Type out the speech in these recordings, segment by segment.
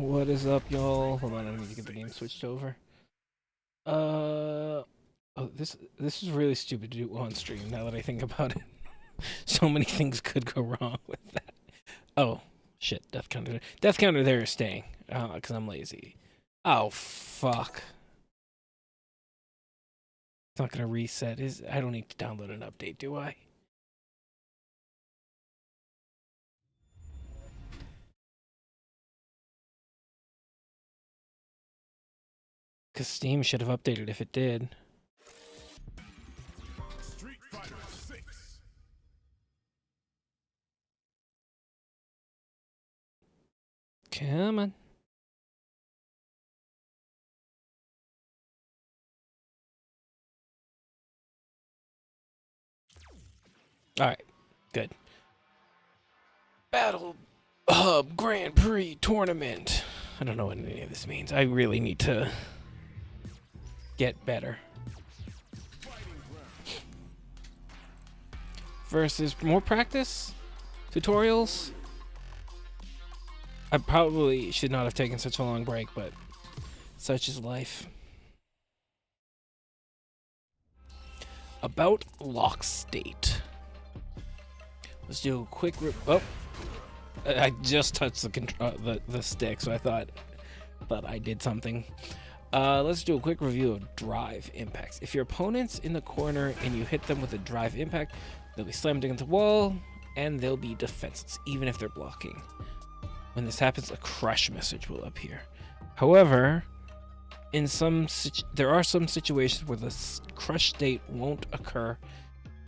What is up, y'all? Hold on, I need to get the game switched over. Oh, this is really stupid to do on stream. Now that I think about it, so many things could go wrong with that. Oh shit, death counter. Death counter there is staying. Because I'm lazy. Oh fuck. It's not gonna reset. I don't need to download an update, do I? Because Steam should have updated if it did. Street Fighter 6. Come on. Alright, good. Battle Hub Grand Prix Tournament. I don't know what any of this means. I really need to get better. Versus more practice? Tutorials? I probably should not have taken such a long break, but such is life. About lock state. Let's do a quick I just touched the stick, so I thought I did something. Let's do a quick review of drive impacts. If your opponent's in the corner and you hit them with a drive impact, they'll be slammed against the wall and they'll be defenseless, even if they're blocking. When this happens, a crush message will appear. However, there are some situations where the crush state won't occur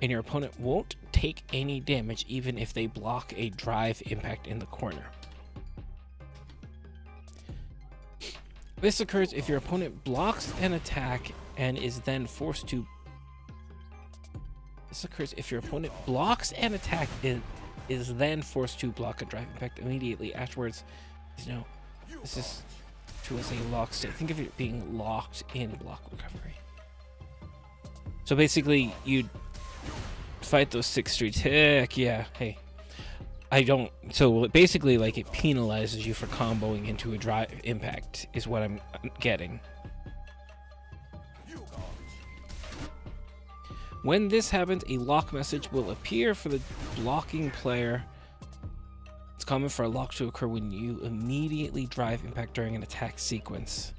and your opponent won't take any damage even if they block a drive impact in the corner. This occurs if your opponent blocks an attack and is then forced to... This occurs if your opponent blocks an attack and is then forced to block a drive impact immediately afterwards. This is true as a lock state. Think of it being locked in block recovery. So basically, you fight those 6 streets. Heck yeah. Hey. So basically, like, it penalizes you for comboing into a drive impact is what I'm getting. When this happens, a lock message will appear for the blocking player. It's common for a lock to occur when you immediately drive impact during an attack sequence.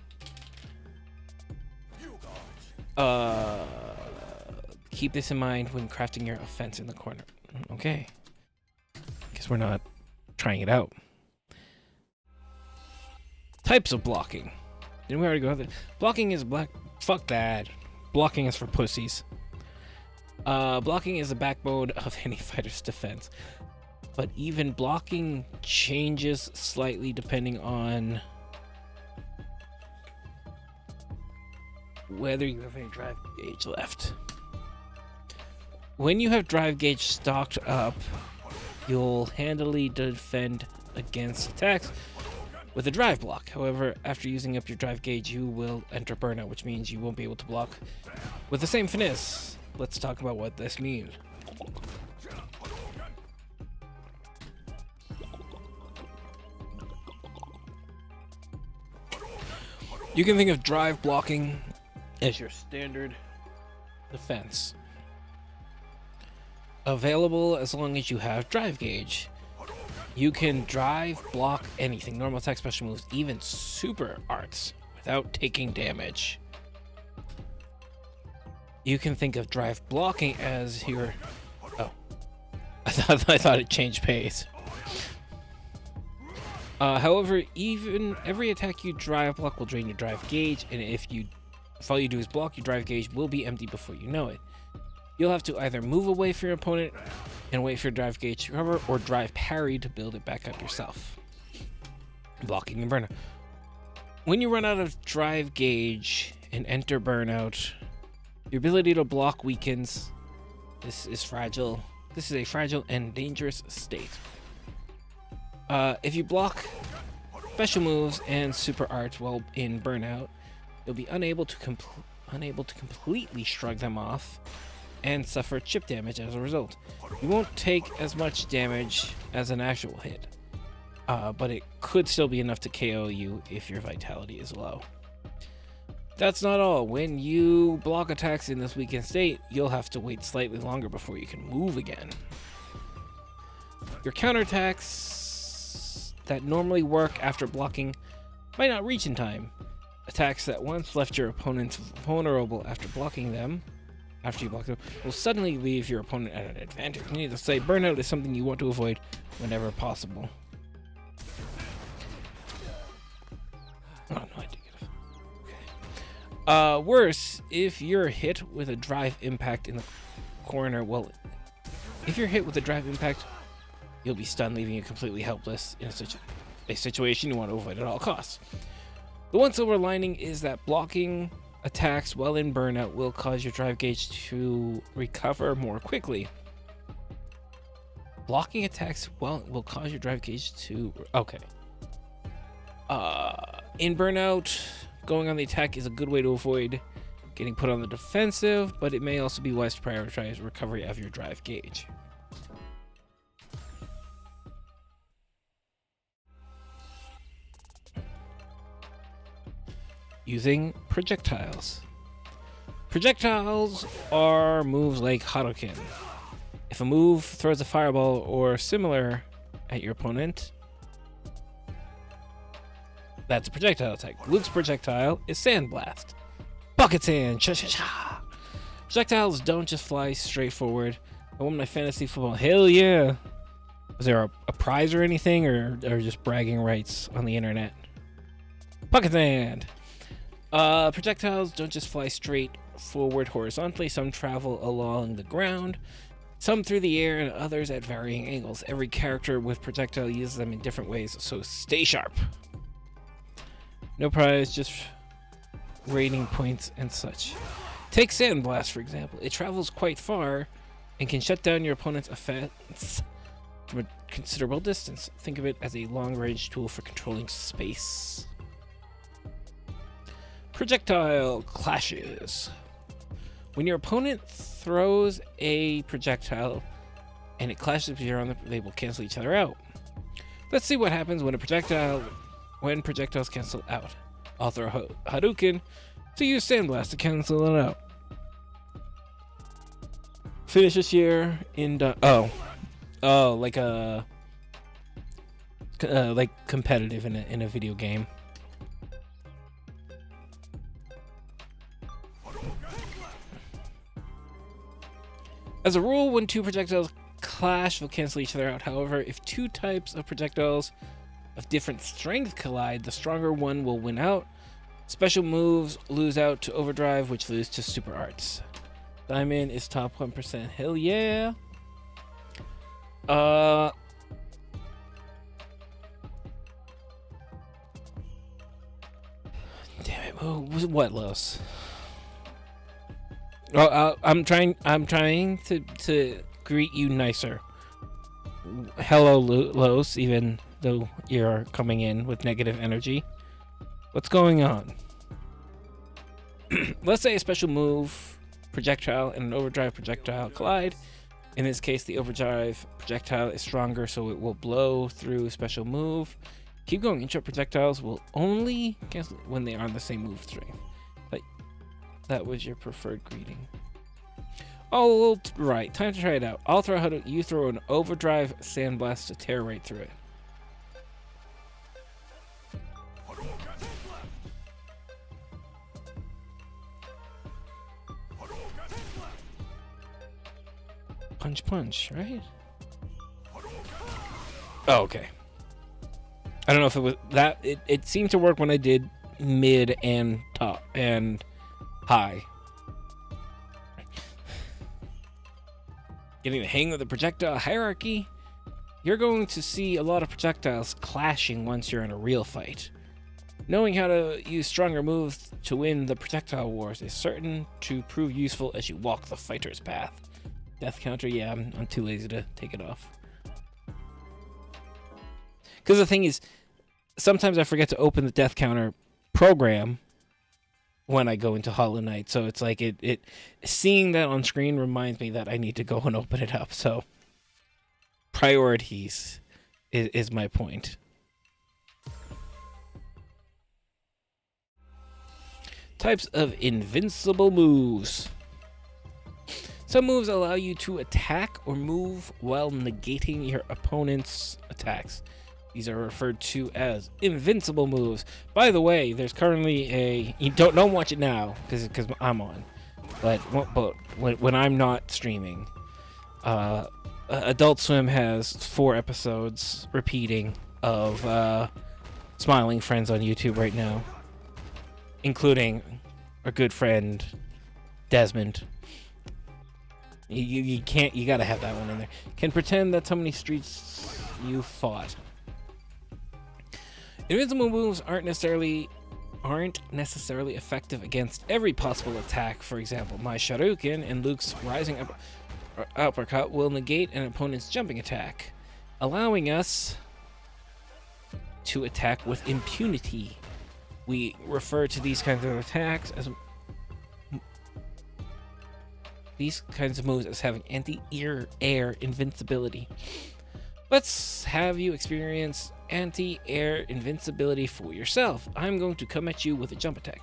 Keep this in mind when crafting your offense in the corner. Okay. Guess we're not trying it out. Types of blocking. Didn't we already go over that? Blocking is black. Fuck that. Blocking is for pussies. Blocking is the backbone of any fighter's defense. But even blocking changes slightly depending on whether you have any drive gauge left. When you have drive gauge stocked up, you'll handily defend against attacks with a drive block. However, after using up your drive gauge, you will enter burnout, which means you won't be able to block with the same finesse. Let's talk about what this means. You can think of drive blocking as your standard defense. Available as long as you have drive gauge. You can drive block anything, normal attack, special moves, even super arts without taking damage. You can think of drive blocking as your... Oh. I thought it changed pace. However, even every attack you drive block will drain your drive gauge, and if all you do is block, your drive gauge will be empty before you know it. You'll have to either move away from your opponent and wait for your drive gauge to recover, or drive parry to build it back up yourself. Blocking and burnout. When you run out of drive gauge and enter burnout, your ability to block weakens. This is fragile. This is a fragile and dangerous state. If you block special moves and super arts while in burnout, you'll be unable to completely shrug them off and suffer chip damage as a result. You won't take as much damage as an actual hit. but it could still be enough to KO you if your vitality is low. That's not all. When you block attacks in this weakened state, you'll have to wait slightly longer before you can move again. Your counterattacks that normally work after blocking might not reach in time. Attacks that once left your opponents vulnerable after blocking them, after you block them, will suddenly leave your opponent at an advantage. Needless to say, burnout is something you want to avoid whenever possible. Oh, no, I did get it. Okay. Worse, if you're hit with a drive impact in the corner, well, if you're hit with a drive impact, you'll be stunned, leaving you completely helpless in a situation you want to avoid at all costs. The one silver lining is that blocking attacks while in burnout will cause your drive gauge to recover more quickly. Blocking attacks will cause your drive gauge to... Okay. In burnout, going on the attack is a good way to avoid getting put on the defensive, but it may also be wise to prioritize recovery of your drive gauge. Using projectiles. Projectiles are moves like Hadouken. If a move throws a fireball or similar at your opponent, that's a projectile attack. Luke's projectile is Sandblast. Bucket Sand! Cha-cha-cha! Projectiles don't just fly straight forward. I won my fantasy football. Hell yeah! Was there a prize or anything, or just bragging rights on the internet? Bucket Sand! Projectiles don't just fly straight forward horizontally. Some travel along the ground, some through the air, and others at varying angles. Every character with projectile uses them in different ways, so stay sharp. No prize, just rating points and such. Take Sandblast, for example. It travels quite far and can shut down your opponent's offense from a considerable distance. Think of it as a long-range tool for controlling space. Projectile clashes. When your opponent throws a projectile and it clashes with your own, they will cancel each other out. Let's see what happens when projectiles cancel out. I'll throw Hadouken to use Sandblast to cancel it out. Finish this year in like competitive in a video game. As a rule, when two projectiles clash, they'll cancel each other out. However, if two types of projectiles of different strength collide, the stronger one will win out. Special moves lose out to overdrive, which lose to super arts. Diamond is top 1%. Hell yeah. Damn it. What, Los? Oh, I'm trying to greet you nicer. Hello, Los, even though you're coming in with negative energy. What's going on? Let's say a special move projectile and an overdrive projectile collide. In this case, the overdrive projectile is stronger, so it will blow through a special move. Keep going. Intra projectiles will only cancel when they are on the same move strength. That was your preferred greeting. Oh, right. Time to try it out. I'll throw you throw an overdrive Sandblast to tear right through it. Punch, punch, right? Oh, okay. I don't know if it was that. It seemed to work when I did mid and top and high. Getting the hang of the projectile hierarchy. You're going to see a lot of projectiles clashing once you're in a real fight. Knowing how to use stronger moves to win the projectile wars is certain to prove useful as you walk the fighter's path. Death counter, yeah, I'm too lazy to take it off. Because the thing is, sometimes I forget to open the death counter program when I go into Hollow Knight, so it's like it seeing that on screen reminds me that I need to go and open it up. So priorities is my point. Types of invincible moves. Some moves allow you to attack or move while negating your opponent's attacks. These are referred to as invincible moves. By the way, there's currently a... You don't watch it now, because I'm on. But when I'm not streaming, Adult Swim has 4 episodes repeating of Smiling Friends on YouTube right now, including our good friend Desmond. You gotta have that one in there. Can pretend that's how many streets you fought. Invincible moves aren't necessarily effective against every possible attack. For example, my Shuriken and Luke's rising uppercut will negate an opponent's jumping attack, allowing us to attack with impunity. We refer to these kinds of attacks as moves as having anti-air invincibility. Let's have you experience anti-air invincibility for yourself. I'm going to come at you with a jump attack.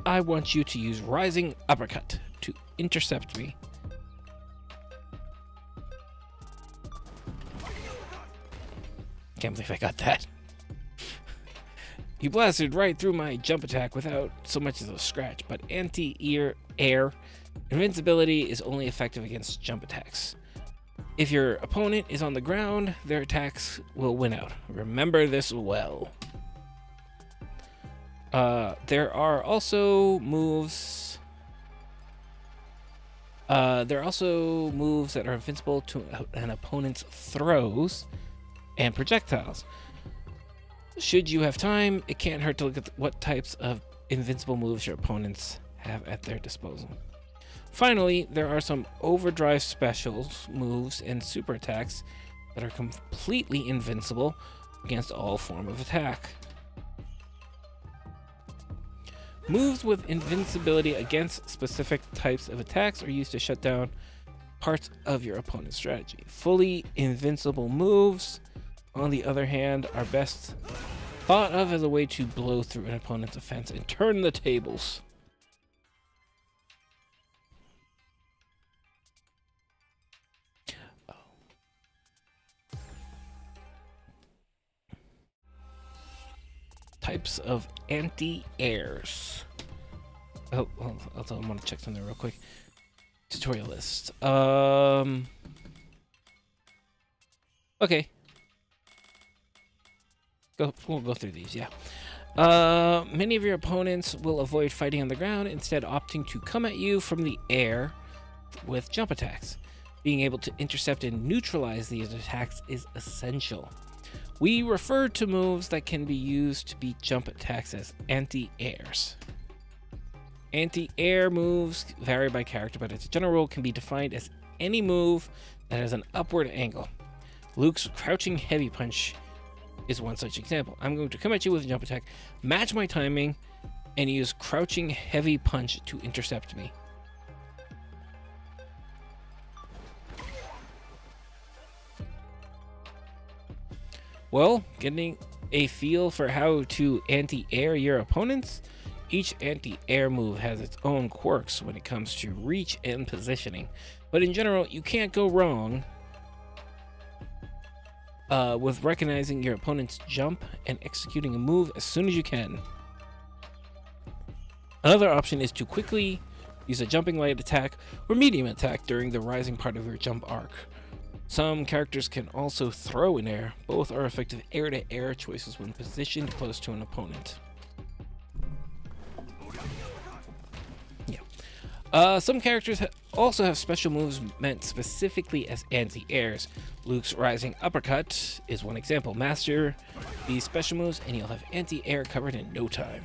I want you to use rising uppercut to intercept me. Can't believe I got that. You blasted right through my jump attack without so much as a scratch, but anti-air invincibility is only effective against jump attacks. If your opponent is on the ground, their attacks will win out. Remember this well. There are also moves that are invincible to an opponent's throws and projectiles. Should you have time, it can't hurt to look at what types of invincible moves your opponents have at their disposal. Finally, there are some overdrive specials, moves, and super attacks that are completely invincible against all form of attack. Moves with invincibility against specific types of attacks are used to shut down parts of your opponent's strategy. Fully invincible moves, on the other hand, are best thought of as a way to blow through an opponent's offense and turn the tables. Types of anti-airs. Oh, also, I'm gonna check something real quick. Tutorial list. Okay. We'll go through these, yeah. Many of your opponents will avoid fighting on the ground, instead opting to come at you from the air with jump attacks. Being able to intercept and neutralize these attacks is essential. We refer to moves that can be used to beat jump attacks as anti-airs. Anti-air moves vary by character, but as a general rule can be defined as any move that has an upward angle. Luke's crouching heavy punch is one such example. I'm going to come at you with a jump attack, match my timing, and use crouching heavy punch to intercept me. Well, getting a feel for how to anti-air your opponents? Each anti-air move has its own quirks when it comes to reach and positioning, but in general, you can't go wrong with recognizing your opponent's jump and executing a move as soon as you can. Another option is to quickly use a jumping light attack or medium attack during the rising part of your jump arc. Some characters can also throw in air. Both are effective air-to-air choices when positioned close to an opponent. Yeah. Some characters also have special moves meant specifically as anti-airs. Luke's rising uppercut is one example. Master these special moves and you'll have anti-air covered in no time.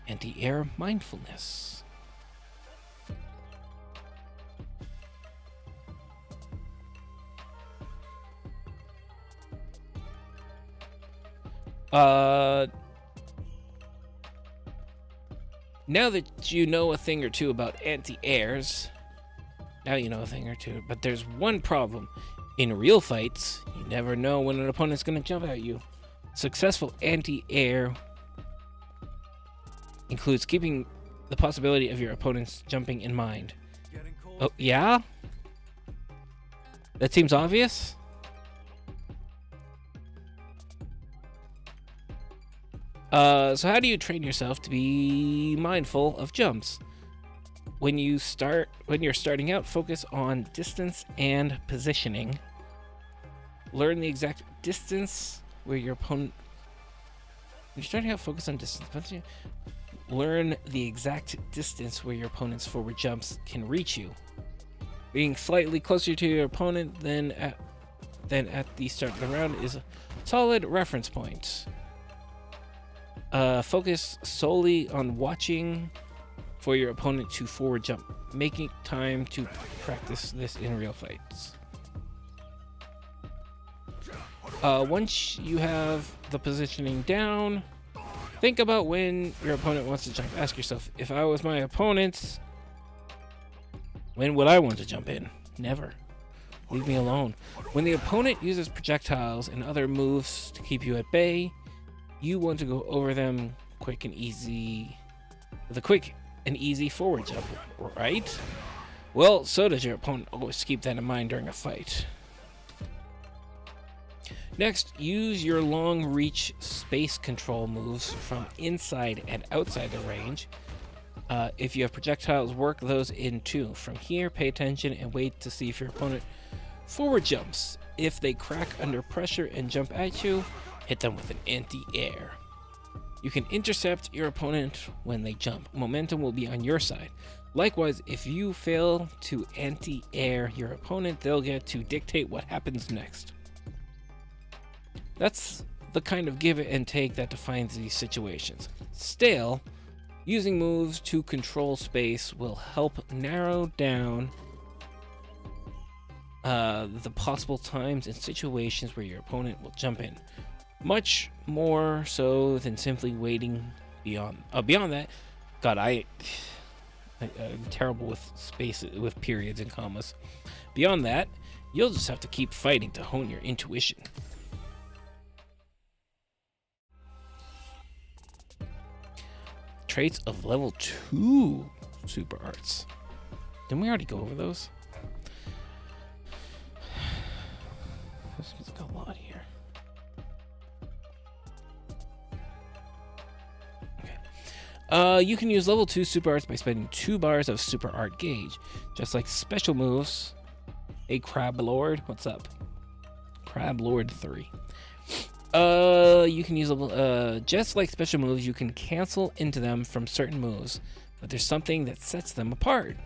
Anti-air mindfulness. Now that you know a thing or two about anti-airs, but there's one problem. In real fights, you never know when an opponent's going to jump at you. Successful anti-air includes keeping the possibility of your opponent's jumping in mind. Oh, yeah? That seems obvious? So how do you train yourself to be mindful of jumps? When you're starting out, focus on distance and positioning. Learn the exact distance where your opponent. When you're starting out, focus on distance. Learn the exact distance where your opponent's forward jumps can reach you. Being slightly closer to your opponent than at the start of the round is a solid reference point. Focus solely on watching for your opponent to forward jump, making time to practice this in real fights. Once you have the positioning down, think about when your opponent wants to jump. Ask yourself, if I was my opponent, when would I want to jump in? Never. Leave me alone. When the opponent uses projectiles and other moves to keep you at bay, you want to go over them with a quick and easy forward jump, right? Well, so does your opponent. Always keep that in mind during a fight. Next, use your long reach space control moves from inside and outside the range. If you have projectiles, work those in too. From here, pay attention and wait to see if your opponent forward jumps. If they crack under pressure and jump at you, hit them with an anti-air. You can intercept your opponent when they jump. Momentum will be on your side. Likewise, if you fail to anti-air your opponent, they'll get to dictate what happens next. That's the kind of give and take that defines these situations. Still, using moves to control space will help narrow down the possible times and situations where your opponent will jump in. Much more so than simply waiting beyond that. God, I'm terrible with space, with periods and commas. Beyond that, you'll just have to keep fighting to hone your intuition. Traits of level 2 super arts. Didn't we already go over those? There's a lot here. Okay. You can use level 2 super arts by spending 2 bars of super art gauge. Just like special moves. Hey, Crab Lord, what's up? Crab Lord 3. You can use just like special moves, you can cancel into them from certain moves, but there's something that sets them apart.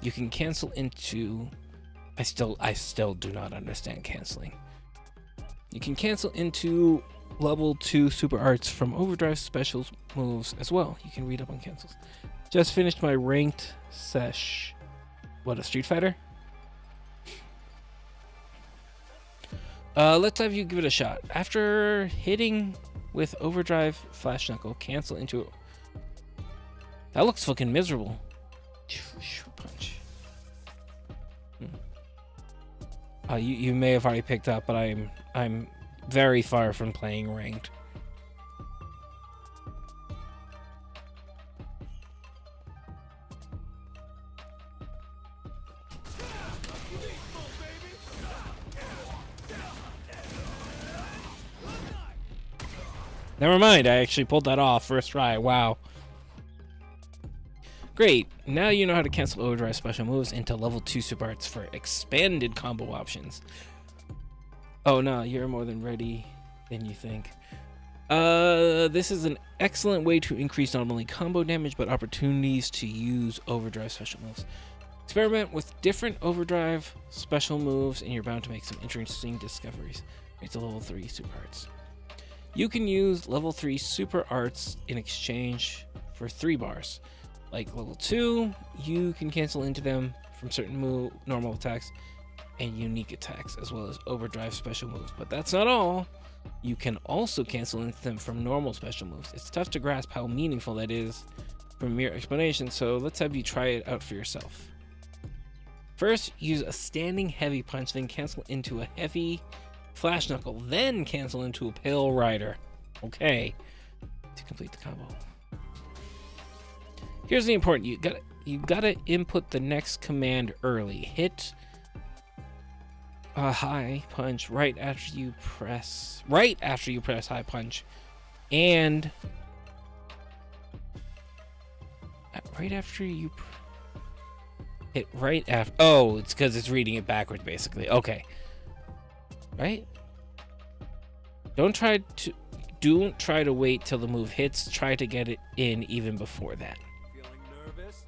You can cancel into. I still do not understand canceling. You can cancel into level 2 super arts from overdrive special moves as well. You can read up on cancels. Just finished my ranked sesh. What, a Street Fighter? Let's have you give it a shot. After hitting with overdrive flash knuckle, cancel into it. That looks fucking miserable. Punch. You may have already picked up, but I'm very far from playing ranked. Never mind, I actually pulled that off first try. Wow. Great, now you know how to cancel overdrive special moves into level 2 super arts for expanded combo options. Oh no, you're more than ready than you think. This is an excellent way to increase not only combo damage, but opportunities to use overdrive special moves. Experiment with different overdrive special moves and you're bound to make some interesting discoveries. It's a level 3 super arts. You can use level 3 super arts in exchange for 3 bars. Like level 2, you can cancel into them from certain normal attacks and unique attacks, as well as overdrive special moves. But that's not all. You can also cancel into them from normal special moves. It's tough to grasp how meaningful that is from mere explanation, so let's have you try it out for yourself. First, use a standing heavy punch, then cancel into a heavy flash knuckle, then cancel into a pale rider. Okay, to complete the combo. Here's the important. You gotta input the next command early. Hit a high punch right after you press high punch, and right after you hit right after. Oh, it's because it's reading it backwards, basically. Okay, right. Don't try to wait till the move hits. Try to get it in even before that. Feeling nervous?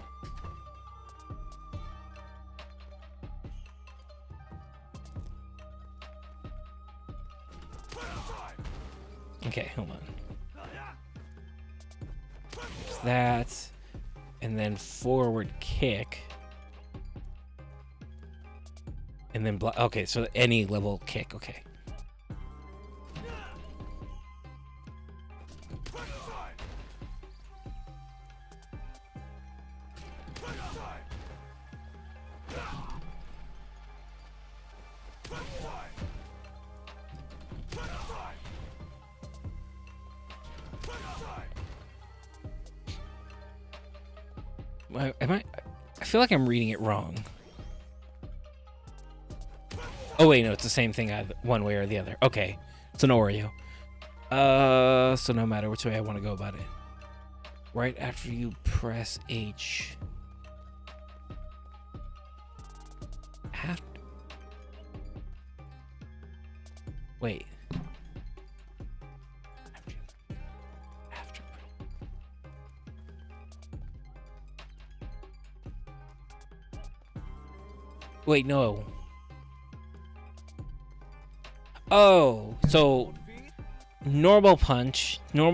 Okay, hold on. That, and then forward kick, and then block. Okay, so any level kick. Okay. I feel like I'm reading it wrong. Oh wait, no, it's the same thing one way or the other. Okay, it's an Oreo. So no matter which way I want to go about it. Right after you press H. Wait. Wait, no. Oh, so normal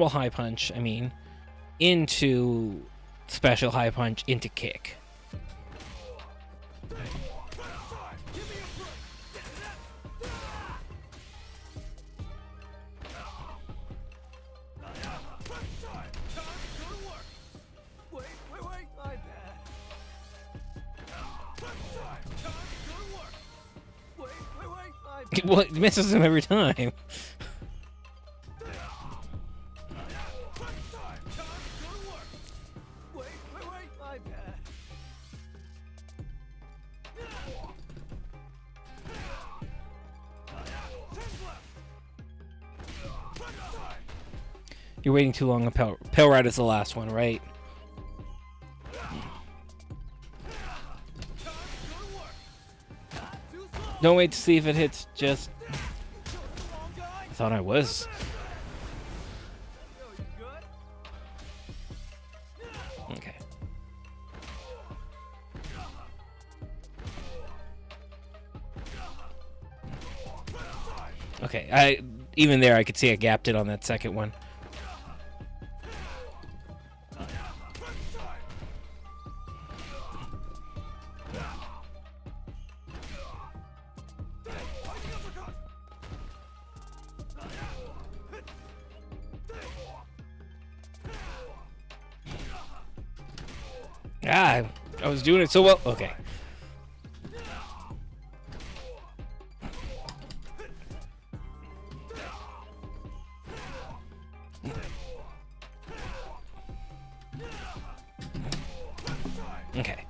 high punch, I mean, into special high punch, into kick. Well, it misses him every time. You're waiting too long on Pale Ride is the last one, right? Don't wait to see if it hits, just... I thought I was. Okay. Okay, even there I could see I gapped it on that second one. Ah, I was doing it so well. Okay. Okay.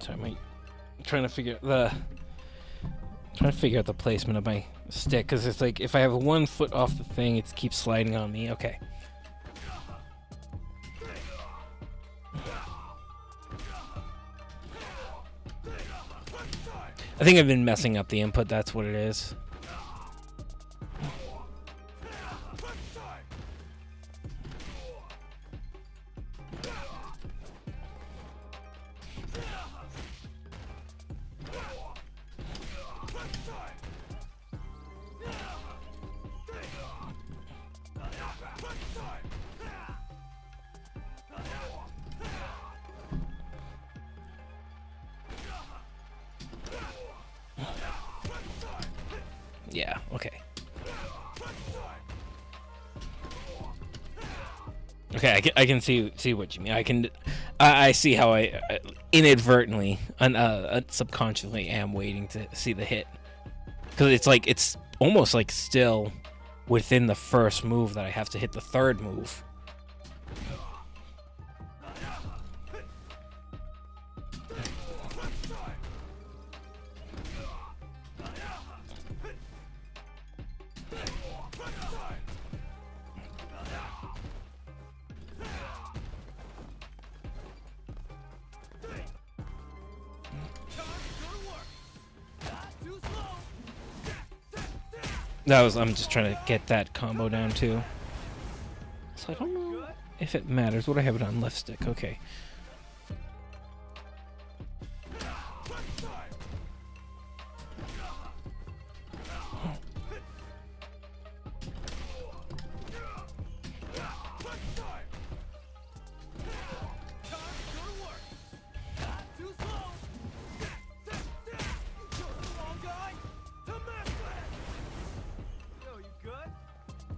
So I'm trying to figure out the placement of my stick, because it's like if I have 1 foot off the thing, it keeps sliding on me. Okay. I think I've been messing up the input, that's what it is. Yeah, okay. Okay, I can see what you mean. I see how inadvertently and subconsciously am waiting to see the hit, because it's like it's almost like still within the first move that I have to hit the third move. I'm just trying to get that combo down too. So I don't know if it matters. What do I have it on? Left stick. Okay.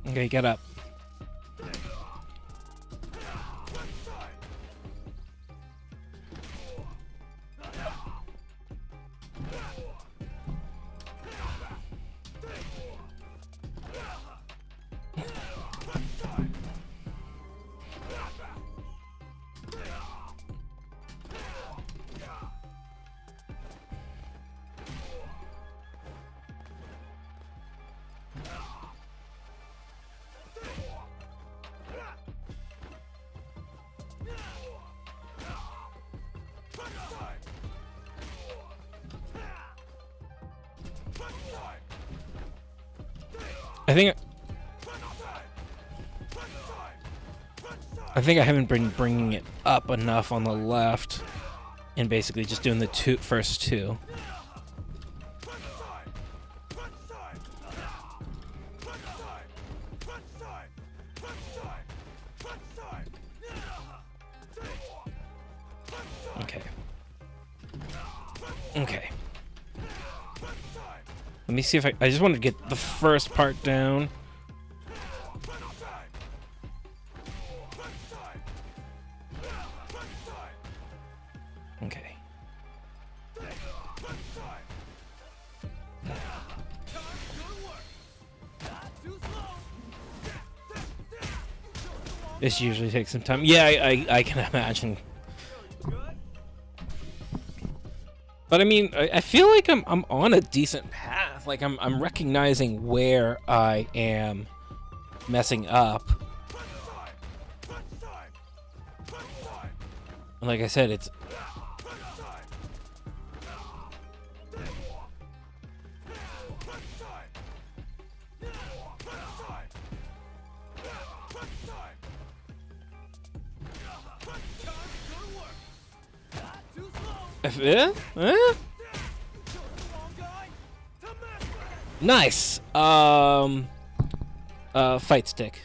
Okay, get up. I think I haven't been bringing it up enough on the left, and basically just doing the first two. Okay. Okay. Let me see if I just wanted to get the first part down. Okay. This usually takes some time. Yeah, I can imagine. But I mean, I feel like I'm on a decent path. Like I'm recognizing where I am messing up. And like I said, it's nice. Fight stick.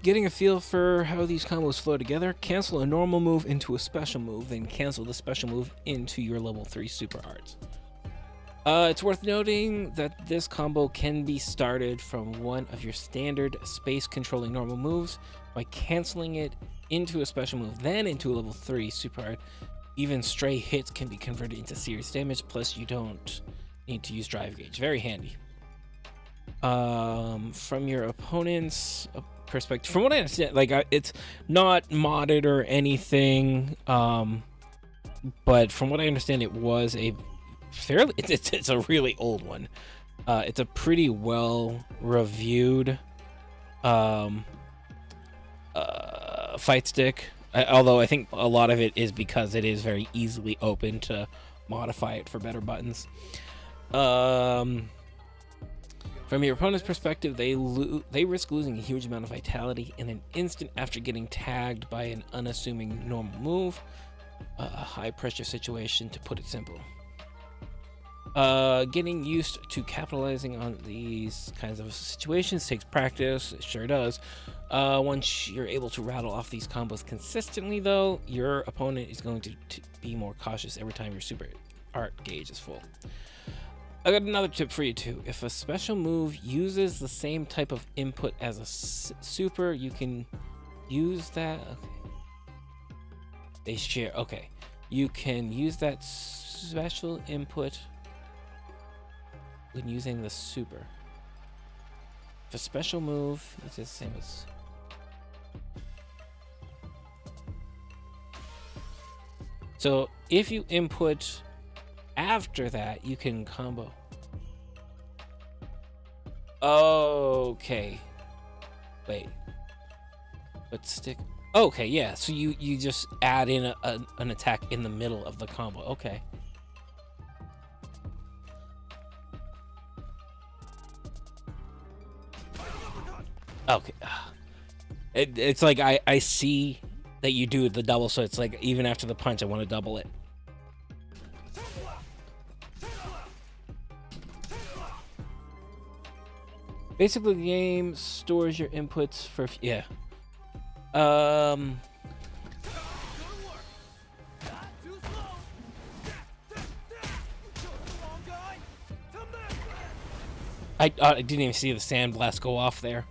Getting a feel for how these combos flow together. Cancel a normal move into a special move, then cancel the special move into your level 3 super arts. It's worth noting that this combo can be started from one of your standard space controlling normal moves by canceling it into a special move, then into a level 3 super art. Even stray hits can be converted into serious damage, plus you don't need to use drive gauge. Very handy. From your opponent's perspective, from what I understand, like it's not modded or anything, but from what I understand, it was a fairly it's a really old one. It's a pretty well reviewed fight stick, although I think a lot of it is because it is very easily open to modify it for better buttons. From your opponent's perspective, they risk losing a huge amount of vitality in an instant after getting tagged by an unassuming normal move. A high pressure situation, to put it simple. Getting used to capitalizing on these kinds of situations takes practice. It sure does. Once you're able to rattle off these combos consistently, though, your opponent is going to be more cautious every time your super art gauge is full. I got another tip for you too. If a special move uses the same type of input as a super, you can use that. Okay. They share. Okay. You can use that special input when using the super. If a special move is the same as. So if you input after that, you can combo. Okay. Wait. But stick. Okay, yeah. So you just add in an attack in the middle of the combo. Okay. Okay. It's like I see that you do the double, so it's like even after the punch, I want to double it. Basically, the game stores your inputs for yeah. I didn't even see the sandblast go off there.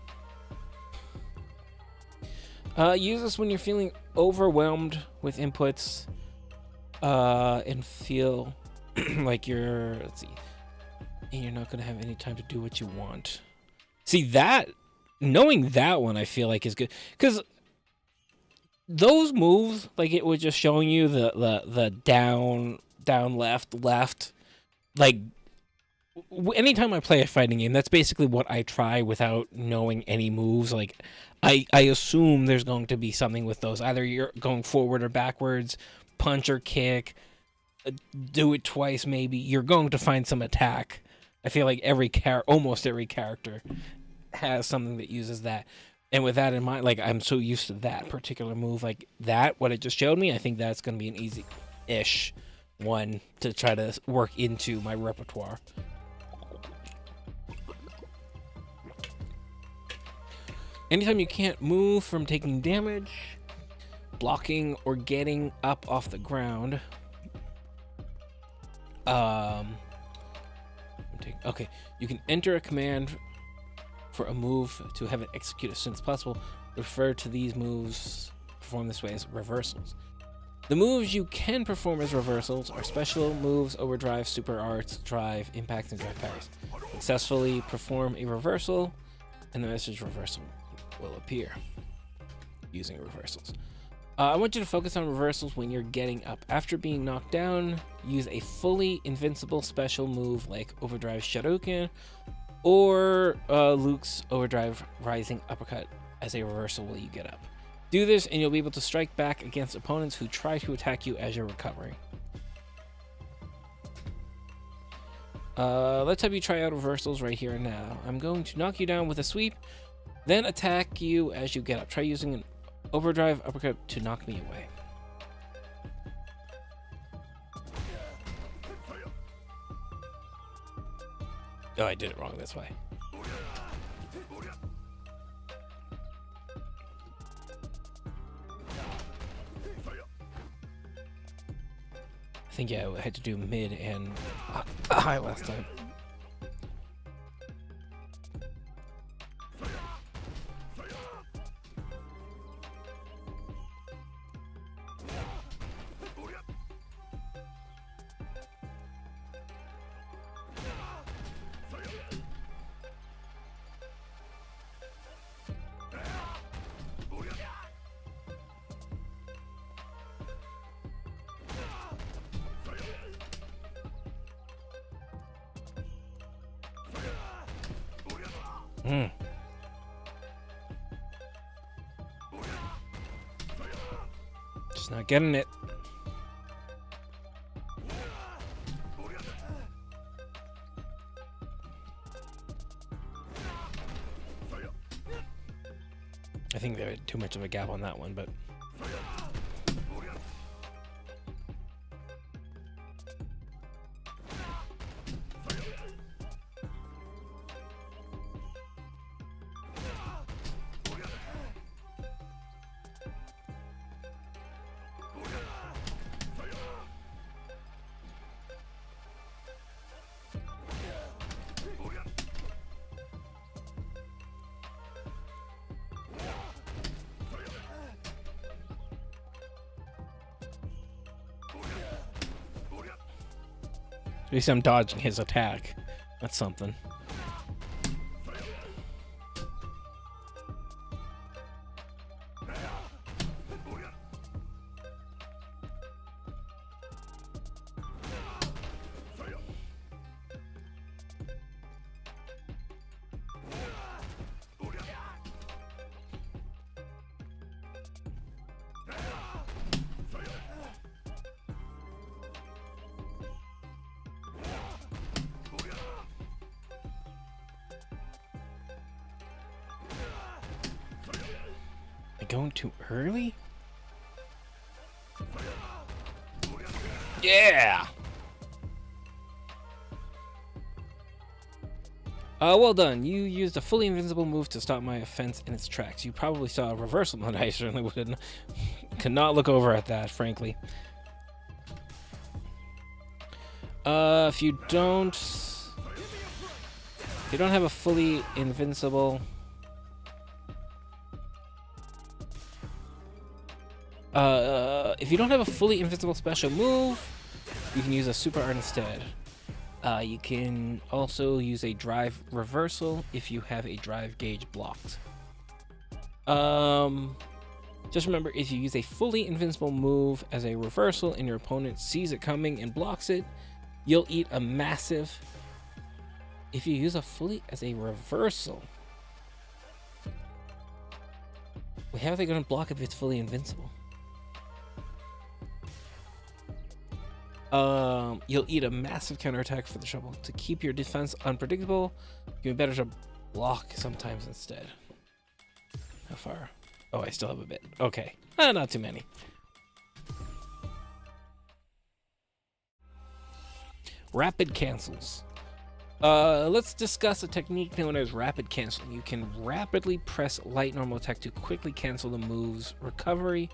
Use this when you're feeling overwhelmed with inputs, and feel like you're, let's see, and you're not gonna have any time to do what you want. See that, knowing that one, I feel like is good, because those moves, like it was just showing you the down, left, like anytime I play a fighting game, that's basically what I try without knowing any moves. Like I assume there's going to be something with those. Either you're going forward or backwards, punch or kick, do it twice maybe. You're going to find some attack. I feel like almost every character has something that uses that. And with that in mind, like I'm so used to that particular move, like that, what it just showed me, I think that's going to be an easy-ish one to try to work into my repertoire. Anytime you can't move from taking damage, blocking, or getting up off the ground. Okay, you can enter a command for a move to have it execute as soon as possible. Refer to these moves performed this way as reversals. The moves you can perform as reversals are special moves, overdrive, super arts, drive, impact, and drive parries. Successfully perform a reversal, and the message reversal will appear using reversals. I want you to focus on reversals when you're getting up. After being knocked down, use a fully invincible special move like Overdrive Shuriken or Luke's Overdrive Rising Uppercut as a reversal while you get up. Do this and you'll be able to strike back against opponents who try to attack you as you're recovering. Let's have you try out reversals right here and now. I'm going to knock you down with a sweep, then attack you as you get up. Try using an Overdrive Uppercut to knock me away. Oh, I did it wrong this way. I think, yeah, I had to do mid and high last time. Just not getting it. I think there was too much of a gap on that one, but At least I'm dodging his attack. That's something. Going too early? Yeah! Well done. You used a fully invincible move to stop my offense in its tracks. You probably saw a reversal, but I certainly could not look over at that, frankly. If you don't have a fully invincible... if you don't have a fully invincible special move, you can use a super art instead. You can also use a drive reversal if you have a drive gauge blocked. Just remember, if you use a fully invincible move as a reversal and your opponent sees it coming and blocks it, you'll eat a massive... If you use a fully as a reversal... How are they going to block if it's fully invincible? You'll eat a massive counterattack for the trouble. To keep your defense unpredictable, you'd be better to block sometimes instead. How far? Oh, I still have a bit. Okay. Not too many. Rapid cancels. Let's discuss a technique known as rapid canceling. You can rapidly press light normal attack to quickly cancel the move's recovery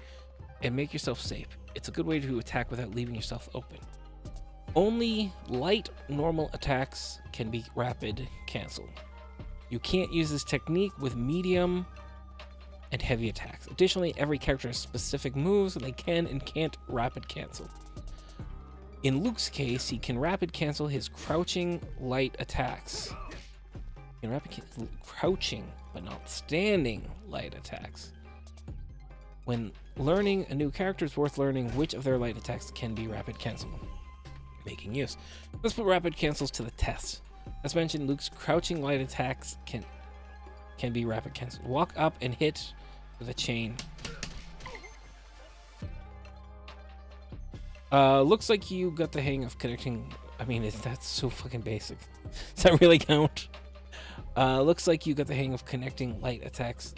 and make yourself safe. It's a good way to attack without leaving yourself open. Only light normal attacks can be rapid canceled. You can't use this technique with medium and heavy attacks. Additionally, every character has specific moves that they can and can't rapid cancel. In Luke's case, he can rapid cancel his crouching light attacks. He can rapid cancel crouching but not standing light attacks. When learning a new character, it's worth learning which of their light attacks can be rapid canceled. Making use. Let's put rapid cancels to the test. As mentioned, Luke's crouching light attacks can be rapid canceled. Walk up and hit with a chain. Looks like you got the hang of connecting. I mean, that's so fucking basic. Does that really count? Looks like you got the hang of connecting light attacks.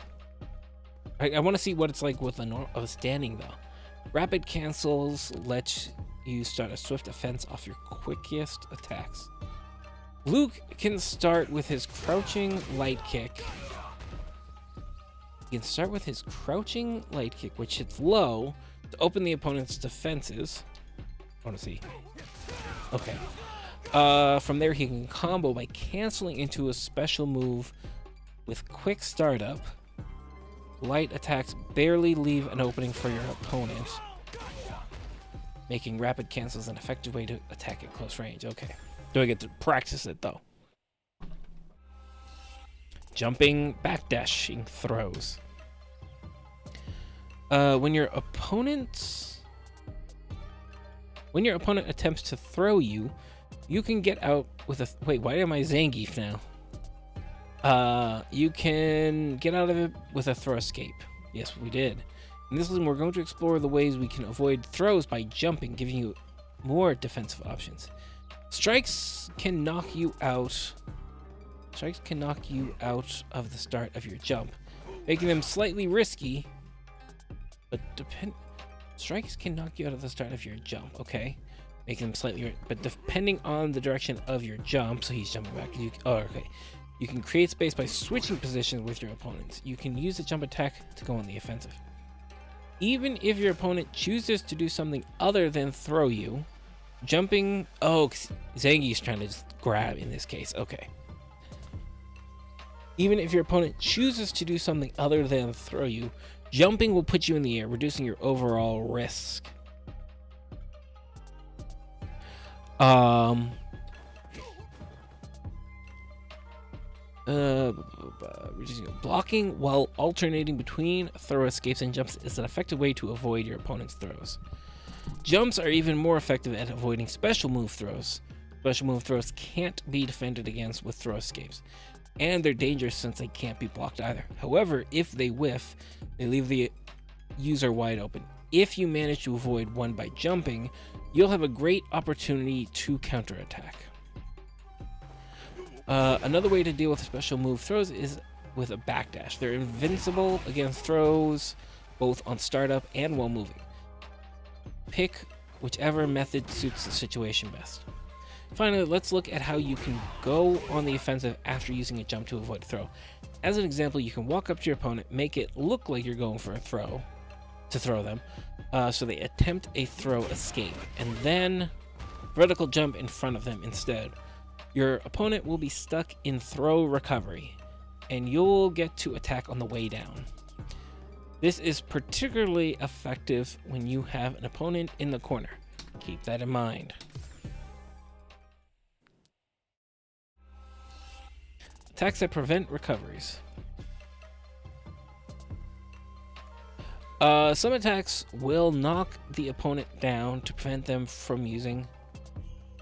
I want to see what it's like with a standing though. Rapid cancels let you start a swift offense off your quickest attacks. Luke can start with his crouching light kick. He can start with his crouching light kick, which hits low to open the opponent's defenses. I want to see. Okay. From there, he can combo by canceling into a special move with quick startup. Light attacks barely leave an opening for your opponent, making rapid cancels an effective way to attack at close range. Okay. Do I get to practice it though? Jumping, backdashing throws. When your opponent attempts to throw you, you can get out with a... Wait, why am I Zangief now? You can get out of it with a throw escape. Yes, we did. In this lesson, we're going to explore the ways we can avoid throws by jumping, giving you more defensive options. Strikes can knock you out. Strikes can knock you out of the start of your jump, making them slightly risky. But strikes can knock you out of the start of your jump. Okay, making them slightly. But depending on the direction of your jump, so he's jumping back. Okay. You can create space by switching positions with your opponents. You can use the jump attack to go on the offensive. Even if your opponent chooses to do something other than throw you, jumping... Oh, Zangief's trying to just grab in this case. Okay. Even if your opponent chooses to do something other than throw you, jumping will put you in the air, reducing your overall risk. Blocking while alternating between throw escapes and jumps is an effective way to avoid your opponent's throws. Jumps are even more effective at avoiding special move throws. Special move throws can't be defended against with throw escapes, and they're dangerous since they can't be blocked either. However, if they whiff, they leave the user wide open. If you manage to avoid one by jumping, you'll have a great opportunity to counterattack. Another way to deal with special move throws is with a backdash. They're invincible against throws, both on startup and while moving. Pick whichever method suits the situation best. Finally, let's look at how you can go on the offensive after using a jump to avoid a throw. As an example, you can walk up to your opponent, make it look like you're going for a throw, to throw them, so they attempt a throw escape, and then vertical jump in front of them instead. Your opponent will be stuck in throw recovery, and you'll get to attack on the way down. This is particularly effective when you have an opponent in the corner. Keep that in mind. Attacks that prevent recoveries. Some attacks will knock the opponent down to prevent them from using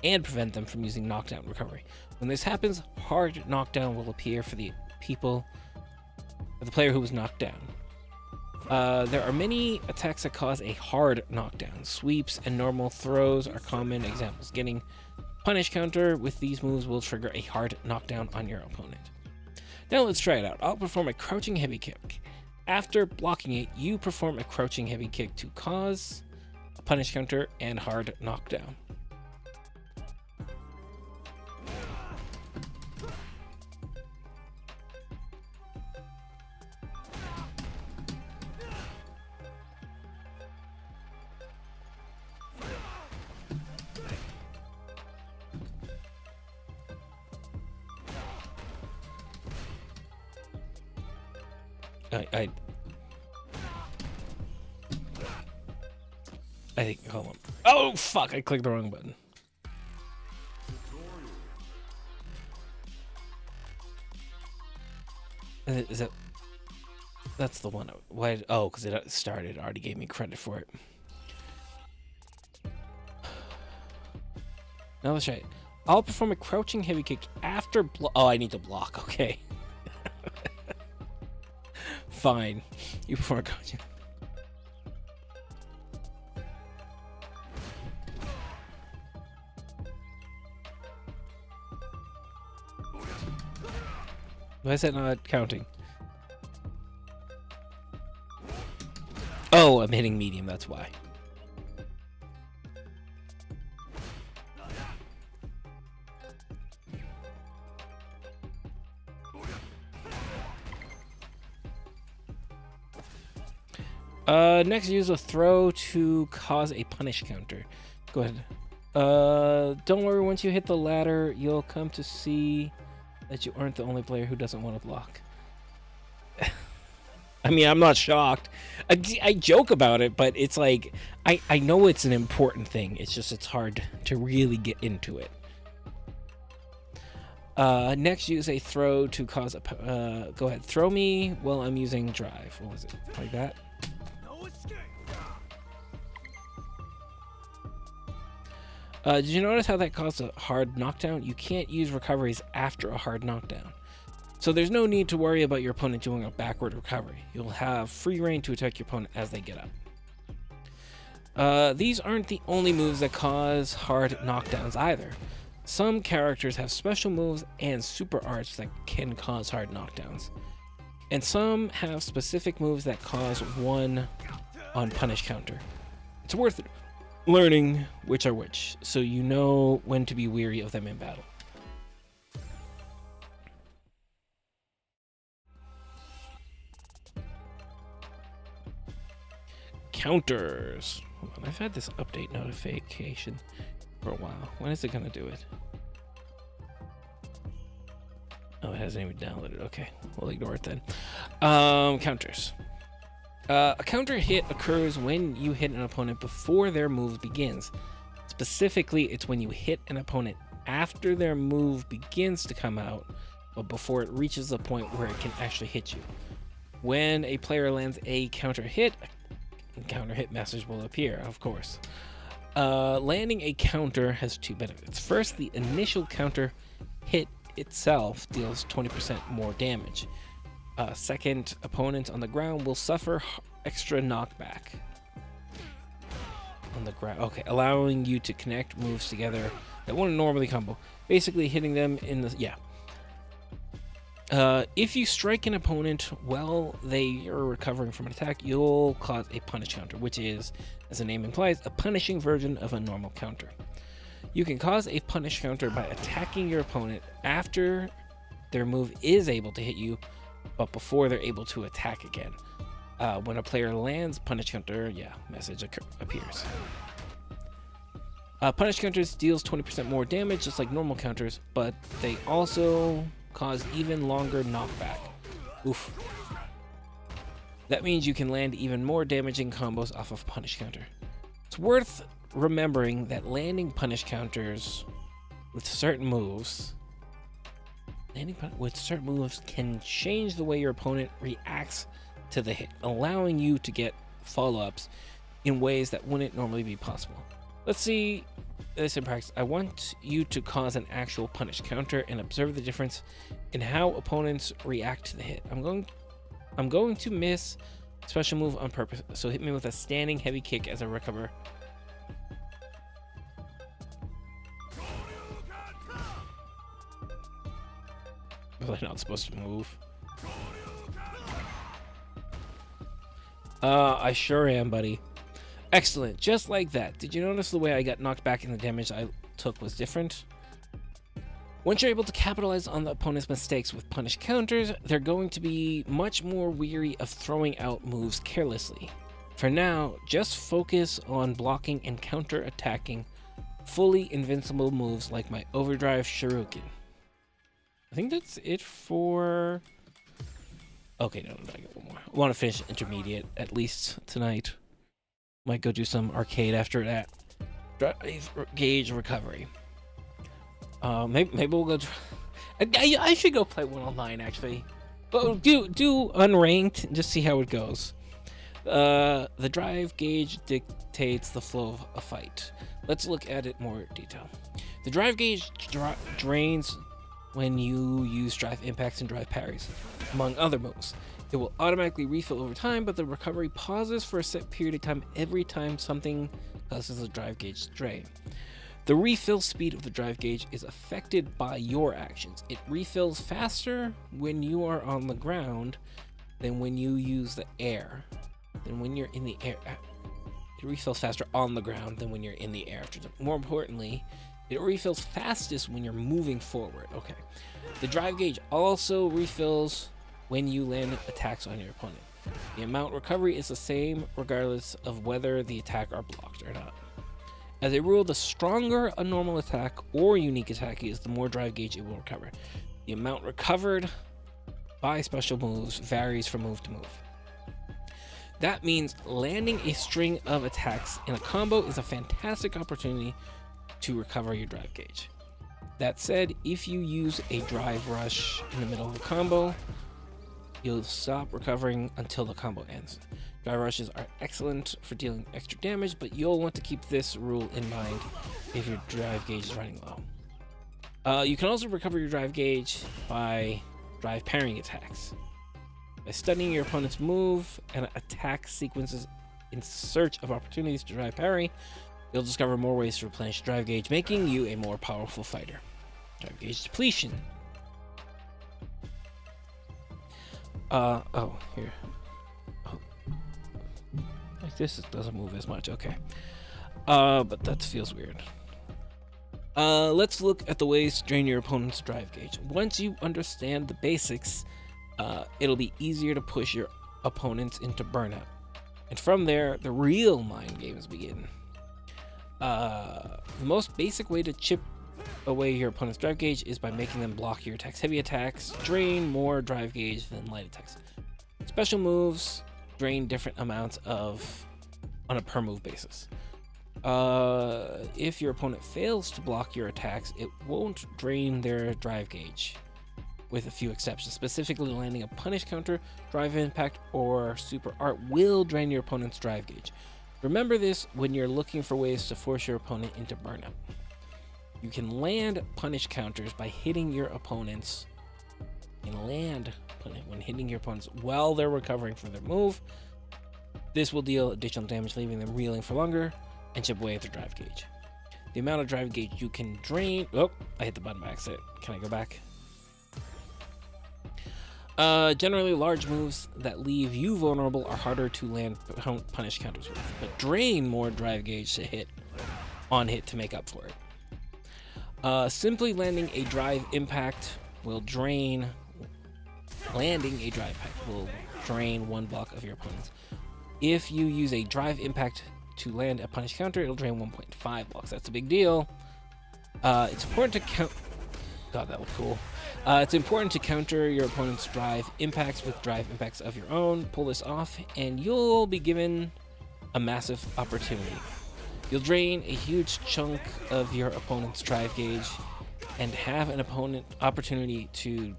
knockdown recovery. When this happens, hard knockdown will appear for the player who was knocked down. There are many attacks that cause a hard knockdown. Sweeps and normal throws are common examples. Getting punish counter with these moves will trigger a hard knockdown on your opponent. Now let's try it out. I'll perform a crouching heavy kick. After blocking it, you perform a crouching heavy kick to cause a punish counter and hard knockdown. I think, hold on. Oh, fuck, I clicked the wrong button. Is that... That's the one. Why? Oh, because it started. It already gave me credit for it. Now let's try it. I'll perform a crouching heavy kick after oh, I need to block. Okay. Fine. You perform a crouching. Why is that not counting? Oh, I'm hitting medium, that's why. Next, use a throw to cause a punish counter. Go ahead. Don't worry, once you hit the ladder, you'll come to see that you aren't the only player who doesn't want to block. I mean, I'm not shocked. I joke about it, but it's like, I know it's an important thing. It's just, it's hard to really get into it. Next, use a throw to cause a... go ahead, throw me while I'm using drive. What was it? Like that? Did you notice how that caused a hard knockdown? You can't use recoveries after a hard knockdown. So there's no need to worry about your opponent doing a backward recovery. You'll have free reign to attack your opponent as they get up. These aren't the only moves that cause hard knockdowns either. Some characters have special moves and super arts that can cause hard knockdowns. And some have specific moves that cause one on punish counter. It's worth learning which are which, so you know when to be weary of them in battle. Counters. Hold on, I've had this update notification for a while. When is it gonna do it? Oh, it hasn't even downloaded. Okay, we'll ignore it then. Counters. A counter hit occurs when you hit an opponent before their move begins. Specifically, it's when you hit an opponent after their move begins to come out but before it reaches the point where it can actually hit you. When a player lands a counter hit message will appear, of course. Landing a counter has two benefits. First, the initial counter hit itself deals 20% more damage. Second, opponents on the ground will suffer extra knockback on the ground. Okay, allowing you to connect moves together that wouldn't normally combo. Basically hitting them in the, yeah. If you strike an opponent while they are recovering from an attack, you'll cause a punish counter, which is, as the name implies, a punishing version of a normal counter. You can cause a punish counter by attacking your opponent after their move is able to hit you, but before they're able to attack again. When a player lands punish counter, message appears. Punish counters deals 20% more damage, just like normal counters, but they also cause even longer knockback. Oof. That means you can land even more damaging combos off of punish counter. It's worth remembering that landing punish counters with certain moves can change the way your opponent reacts to the hit, allowing you to get follow-ups in ways that wouldn't normally be possible. Let's see this in practice. I want you to cause an actual punish counter and observe the difference in how opponents react to the hit. I'm going to miss special move on purpose, so hit me with a standing heavy kick as I recover. Was I not supposed to move? I sure am, buddy. Excellent, just like that. Did you notice the way I got knocked back and the damage I took was different? Once you're able to capitalize on the opponent's mistakes with punish counters, they're going to be much more weary of throwing out moves carelessly. For now, just focus on blocking and counter-attacking fully invincible moves like my overdrive shuriken. I think that's it for... Okay, no, I got one more. I want to finish intermediate, at least tonight. Might go do some arcade after that. Drive gauge recovery. Maybe we'll go. I should go play one online actually. But do unranked and just see how it goes. The drive gauge dictates the flow of a fight. Let's look at it more detail. The drive gauge drains when you use drive impacts and drive parries, among other moves. It will automatically refill over time, but the recovery pauses for a set period of time every time something causes the drive gauge to drain. The refill speed of the drive gauge is affected by your actions. It refills faster when you are on the ground than when you use the air. Then when you're in the air, it refills faster on the ground than when you're in the air. More importantly, it refills fastest when you're moving forward. Okay. The drive gauge also refills when you land attacks on your opponent. The amount recovery is the same regardless of whether the attack are blocked or not. As a rule, the stronger a normal attack or unique attack is, the more drive gauge it will recover. The amount recovered by special moves varies from move to move. That means landing a string of attacks in a combo is a fantastic opportunity to recover your drive gauge. That said, if you use a drive rush in the middle of a combo, you'll stop recovering until the combo ends. Drive rushes are excellent for dealing extra damage, but you'll want to keep this rule in mind if your drive gauge is running low. You can also recover your drive gauge by drive parrying attacks. By studying your opponent's move and attack sequences in search of opportunities to drive parry, you'll discover more ways to replenish drive gauge, making you a more powerful fighter. Drive gauge depletion. Here. Like this, it doesn't move as much, okay. But that feels weird. Let's look at the ways to drain your opponent's drive gauge. Once you understand the basics, it'll be easier to push your opponents into burnout. And from there, the real mind games begin. The most basic way to chip away your opponent's drive gauge is by making them block your attacks. Heavy attacks drain more drive gauge than light attacks. Special moves drain different amounts on a per move basis. If your opponent fails to block your attacks, it won't drain their drive gauge. with a few exceptions. Specifically, landing a punish counter, drive impact, or super art will drain your opponent's drive gauge. Remember this when you're looking for ways to force your opponent into burnout. You can land punish counters by hitting your opponents. When hitting your opponents while they're recovering from their move. This will deal additional damage, leaving them reeling for longer and chip away at their drive gauge. The amount of drive gauge you can drain. Oh, I hit the button by accident. Can I go back? Generally, large moves that leave you vulnerable are harder to land punish counters with, but drain more drive gauge to hit to make up for it. Simply landing a drive impact will drain. Landing a drive impact will drain one block of your opponent's. If you use a drive impact to land a punish counter, it'll drain 1.5 blocks. That's a big deal. It's important to count. God, that looked cool. It's important to counter your opponent's drive impacts with drive impacts of your own. Pull this off, and you'll be given a massive opportunity. You'll drain a huge chunk of your opponent's drive gauge and have an opportunity to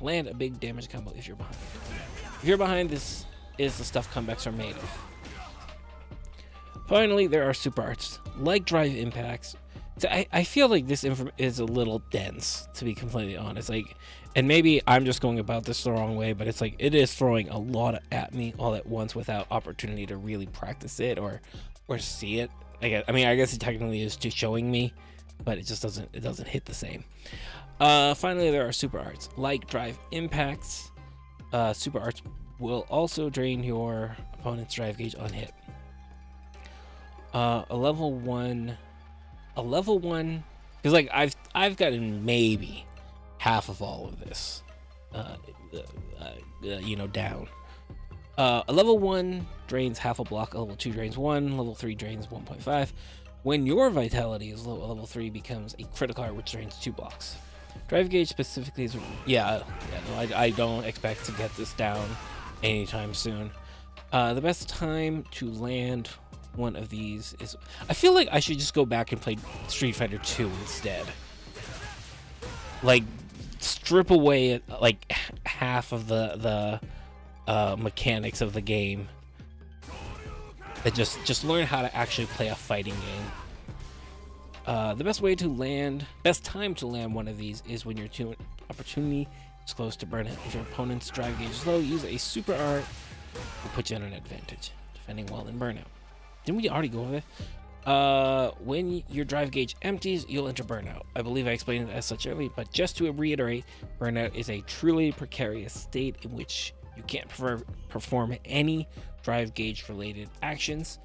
land a big damage combo if you're behind. If you're behind, this is the stuff comebacks are made of. Finally, there are super arts like drive impacts. So I feel like this is a little dense, to be completely honest. Like, and maybe I'm just going about this the wrong way, but it's like it is throwing a lot at me all at once without opportunity to really practice it or see it. I guess it technically is just showing me, but it just doesn't hit the same. Finally, there are super arts like drive impacts. Super arts will also drain your opponent's drive gauge on hit. A level one, because like I've gotten maybe half of all of this, down. A level 1 drains half a block. A level 2 drains 1. Level 3 drains 1.5. When your vitality is low, a level 3 becomes a critical art, which drains 2 blocks. Drive gauge specifically is I don't expect to get this down anytime soon. The best time to land one of these is, I feel like I should just go back and play Street Fighter 2 instead. Like, strip away like half of the mechanics of the game, and just learn how to actually play a fighting game. The best time to land one of these is when your opportunity is close to burnout. If your opponent's drive gauge is low, use a super art will put you at an advantage, defending well in burnout. Didn't we already go over that? When your drive gauge empties, you'll enter burnout. I believe I explained it as such earlier, but just to reiterate, burnout is a truly precarious state in which you can't perform any drive gauge related actions.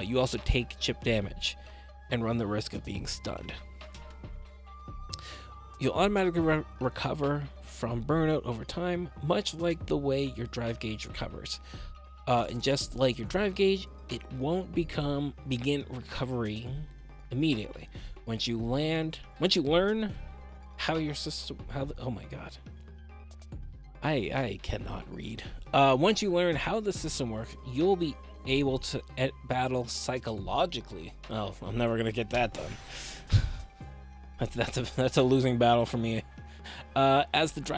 You also take chip damage and run the risk of being stunned. You'll automatically recover from burnout over time, much like the way your drive gauge recovers. And just like your drive gauge, it won't begin recovery immediately. Once you learn how your system, oh my god, I cannot read. Once you learn how the system works, you'll be able to battle psychologically. Oh, I'm never gonna get that done. That's a losing battle for me. As with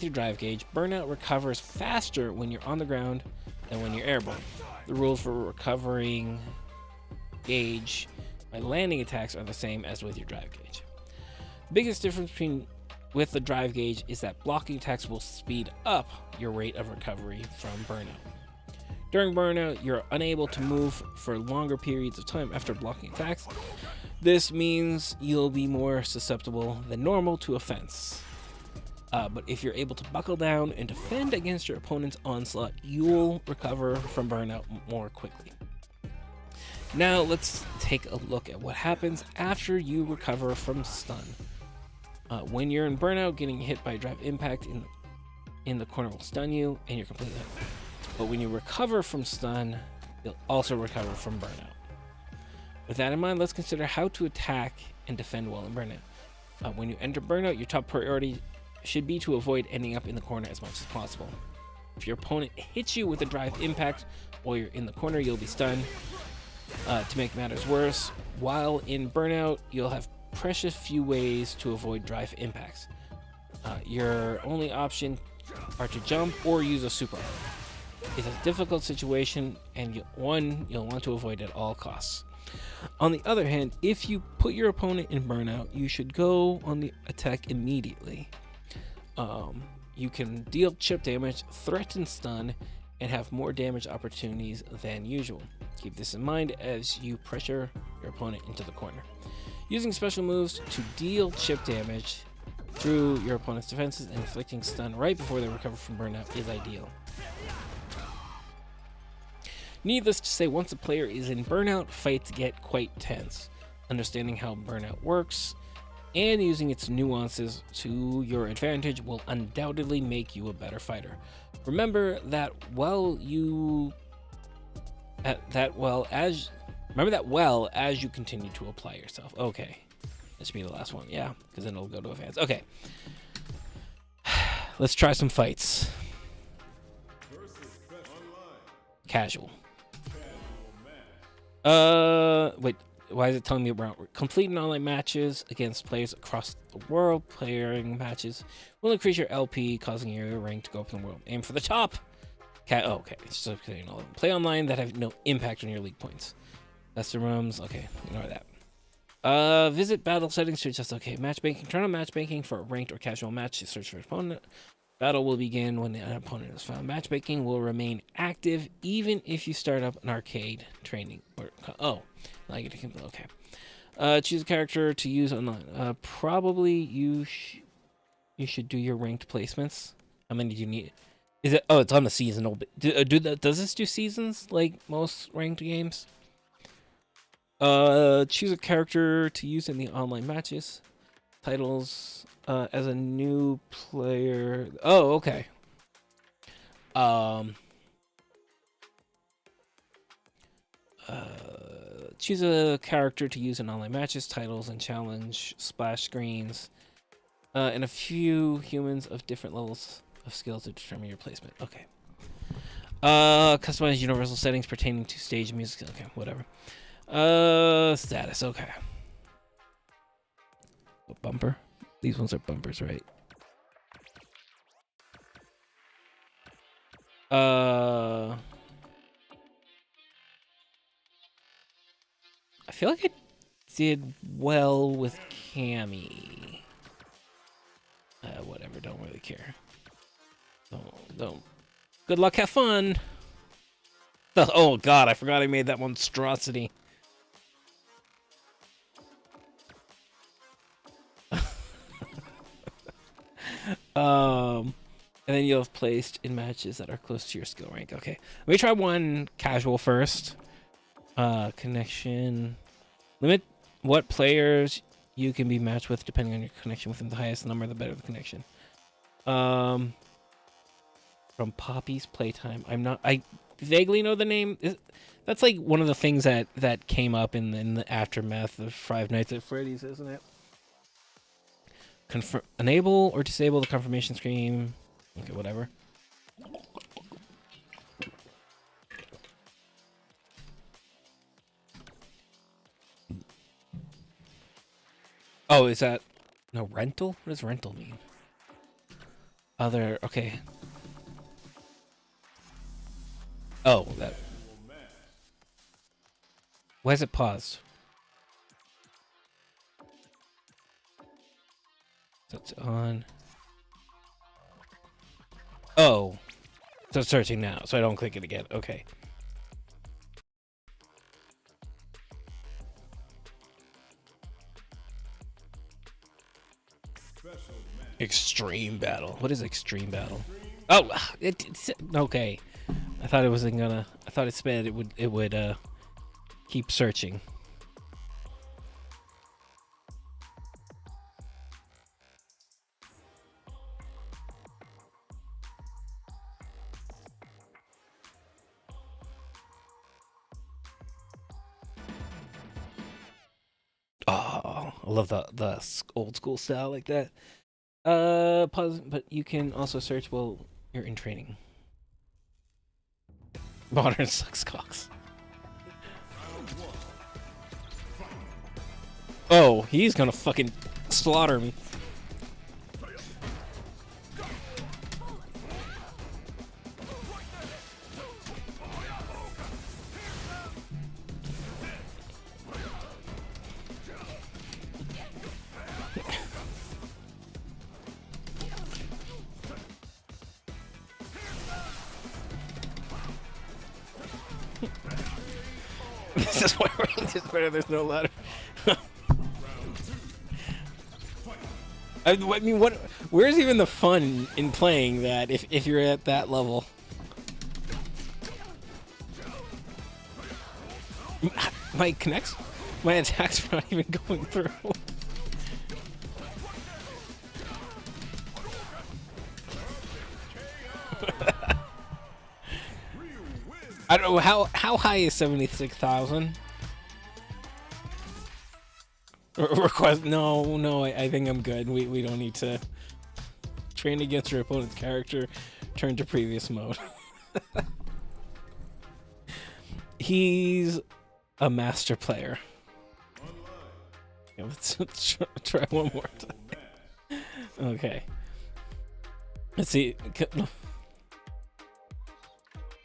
your drive gauge, burnout recovers faster when you're on the ground than when you're airborne. The rules for recovering gauge by landing attacks are the same as with your drive gauge. The biggest difference with the drive gauge is that blocking attacks will speed up your rate of recovery from burnout. During burnout, you're unable to move for longer periods of time after blocking attacks. This means you'll be more susceptible than normal to offense. But if you're able to buckle down and defend against your opponent's onslaught, you'll recover from burnout more quickly. Now let's take a look at what happens after you recover from stun. When you're in burnout, getting hit by a drive impact in the corner will stun you and you're completely hit. But when you recover from stun, you'll also recover from burnout. With that in mind, let's consider how to attack and defend while in burnout. When you enter burnout, your top priority should be to avoid ending up in the corner as much as possible. If your opponent hits you with a drive impact while you're in the corner, you'll be stunned. To make matters worse, while in burnout, you'll have precious few ways to avoid drive impacts. Your only option are to jump or use a super art. It's a difficult situation, and you'll want to avoid at all costs. On the other hand, if you put your opponent in burnout, you should go on the attack immediately. You can deal chip damage, threaten stun, and have more damage opportunities than usual. Keep this in mind as you pressure your opponent into the corner. Using special moves to deal chip damage through your opponent's defenses and inflicting stun right before they recover from burnout is ideal. Needless to say, once a player is in burnout, fights get quite tense. Understanding how burnout works and using its nuances to your advantage will undoubtedly make you a better fighter. Remember that well as you continue to apply yourself. Okay, that should be the last one. Yeah, because then it'll go to advance. Okay, let's try some fights. Casual. Wait, why is it telling me about completing online matches against players across the world? Playing matches will increase your LP, causing your rank to go up in the world. Aim for the top. Okay. So play online that have no impact on your league points. Custom rooms. Okay, ignore that. Visit battle settings to adjust. Okay, matchmaking. Turn on matchmaking for a ranked or casual match to search for an opponent. Battle will begin when the opponent is found. Matchmaking will remain active even if you start up an arcade training. Now you can. Okay. Choose a character to use online. Probably you should do your ranked placements. How many do you need? Is it? Oh, it's on the seasonal. Does this do seasons like most ranked games? Choose a character to use in the online matches. Titles as a new player. Oh, okay. Choose a character to use in online matches, titles, and challenge splash screens, and a few humans of different levels of skill to determine your placement. Okay. Customize universal settings pertaining to stage music. Okay, whatever. Status. Okay. A bumper. These ones are bumpers, right? I feel like I did well with Cammy. Whatever, don't really care. Don't. Good luck, have fun. Oh god, I forgot I made that monstrosity. And then you'll have placed in matches that are close to your skill rank. Okay, let me try one casual first. Connection. Limit what players you can be matched with depending on your connection with them. The highest number, the better the connection. From Poppy's Playtime. I vaguely know the name. That's like one of the things that came up in the aftermath of Five Nights at Freddy's, isn't it? Enable or disable the confirmation screen. Okay, whatever. Oh, is that no rental? What does rental mean? Other, okay. Oh, that. Why is it paused? That's on. Oh, so it's searching now, so I don't click it again. Okay. Extreme battle. What is extreme battle? Oh, it's okay. I thought it wasn't gonna. I thought it said it would keep searching. Oh, I love the old school style like that. Pause, but you can also search while you're in training. Modern sucks cocks. Oh, he's gonna fucking slaughter me. This is why range is better. There's no ladder. I mean, what? Where's even the fun in playing that if you're at that level? My connects, my attacks are not even going through. I don't know how high is 76,000. Request no, I think I'm good. We don't need to train against your opponent's character. Turn to previous mode. He's a master player. Yeah, let's try one more time. Okay. Let's see.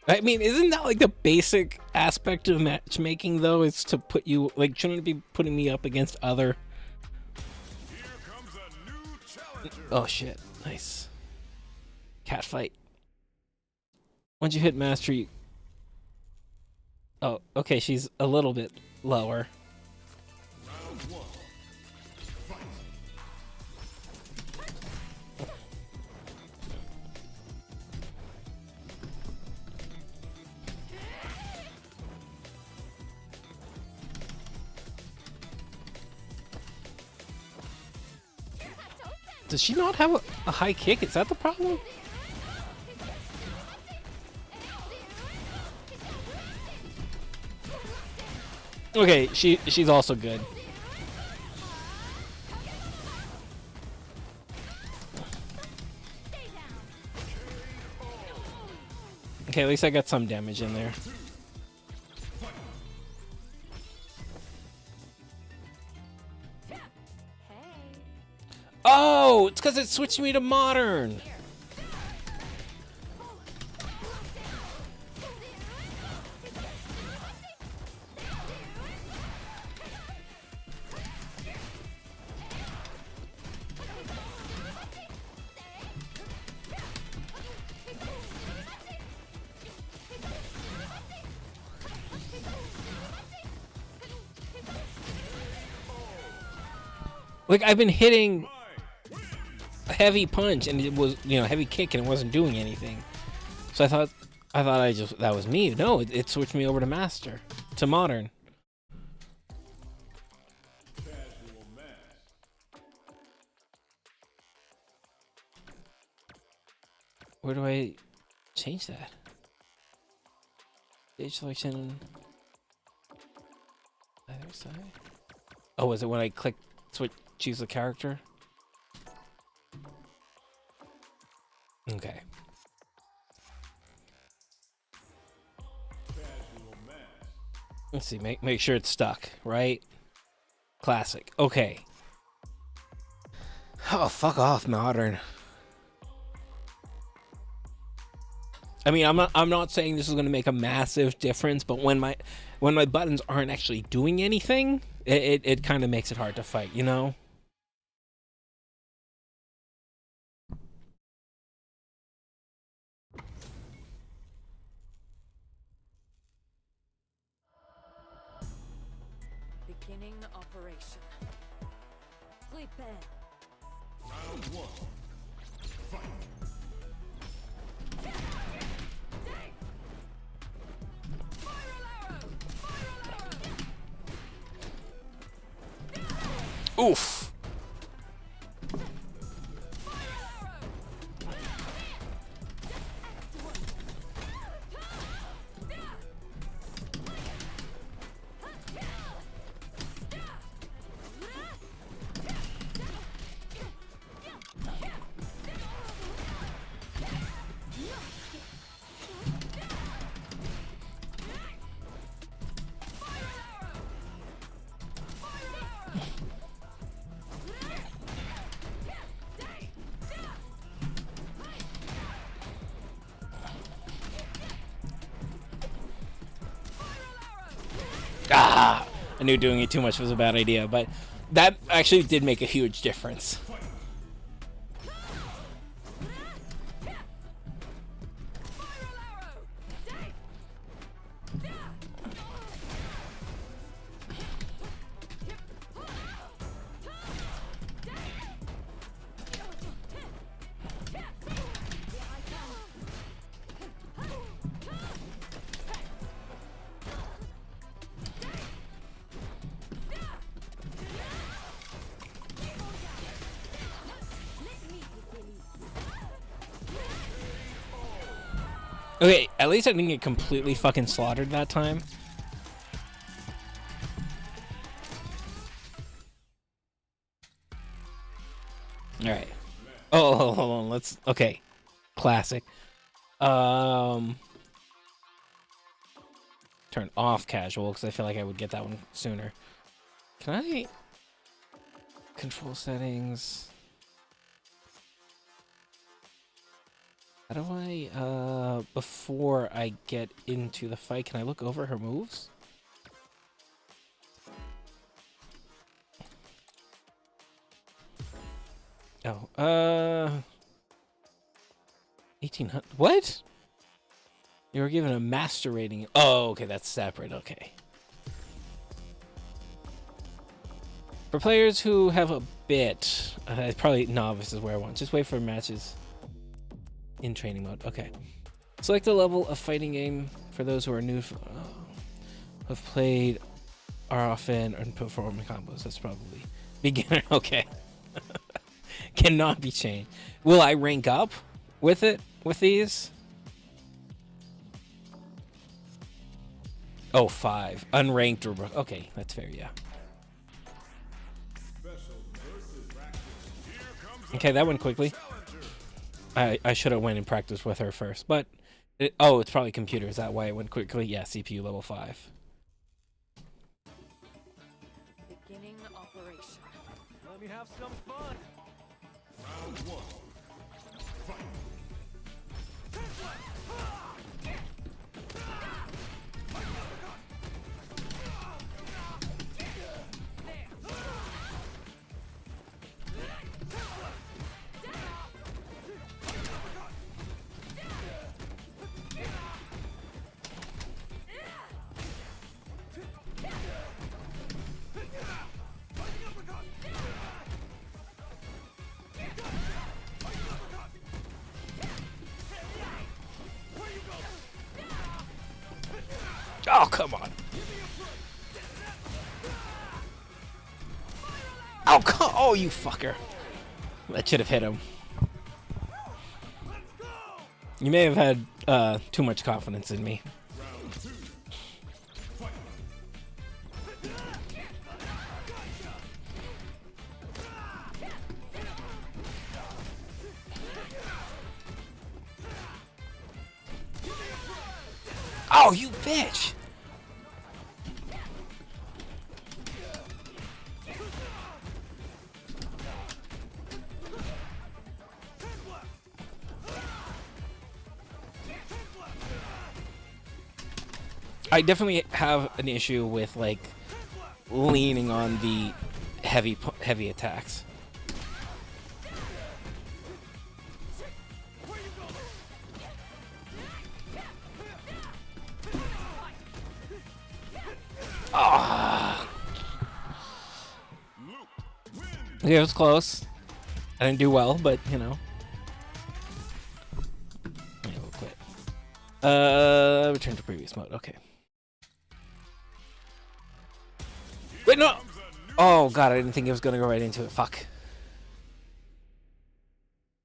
I mean, isn't that like the basic aspect of matchmaking, though? Is to put you, like, shouldn't it be putting me up against other... Oh, shit. Nice. Cat fight. Once you hit mastery... Oh, okay, she's a little bit lower. Does she not have a high kick? Is that the problem? Okay, she's also good. Okay, at least I got some damage in there. Oh, it's because it switched me to modern. Like, I've been hitting a heavy punch and it was, you know, heavy kick and it wasn't doing anything. So I thought that was me. No, it switched me over to master, to modern. Where do I change that? Stage selection. Either side. Oh, was it when I click choose the character? Okay. Let's see, make sure it's stuck, right? Classic. Okay. Oh, fuck off, modern. I mean, I'm not saying this is going to make a massive difference, but when my buttons aren't actually doing anything, it kind of makes it hard to fight, you know? Beginning operation. Sleep in. Round one. Fight. Oof. Ah, I knew doing it too much was a bad idea, but that actually did make a huge difference. Okay, at least I didn't get completely fucking slaughtered that time. Alright. Oh, hold on. Let's... Okay. Classic. Turn off casual, because I feel like I would get that one sooner. Can I... Control settings... How do I, before I get into the fight, can I look over her moves? Oh, 1800, what? You were given a master rating. Oh, okay, that's separate, okay. For players who have a bit, probably novice is where I want. Just wait for matches. In training mode, okay. Select the level of fighting game for those who are new, who have played, are often, and performing combos. That's probably beginner. Okay. Cannot be changed. Will I rank up with it, with these? Oh, 5. Unranked or... Okay, that's fair, yeah. Okay, that went quickly. I should have went and practiced with her first, but... oh, it's probably computer. Is that why it went quickly? Yeah, CPU level 5. Beginning operation. Let me have some fun. Round 1. Fight. Oh, come on. Oh, oh, you fucker. That should have hit him. You may have had too much confidence in me. Round 2. Fight. Oh, you bitch! I definitely have an issue with, like, leaning on the heavy attacks. Ah. Yeah, it was close. I didn't do well, but you know. Yeah, we'll quit. Return to previous mode. Okay. Wait, no. Oh god, I didn't think it was gonna go right into it. Fuck.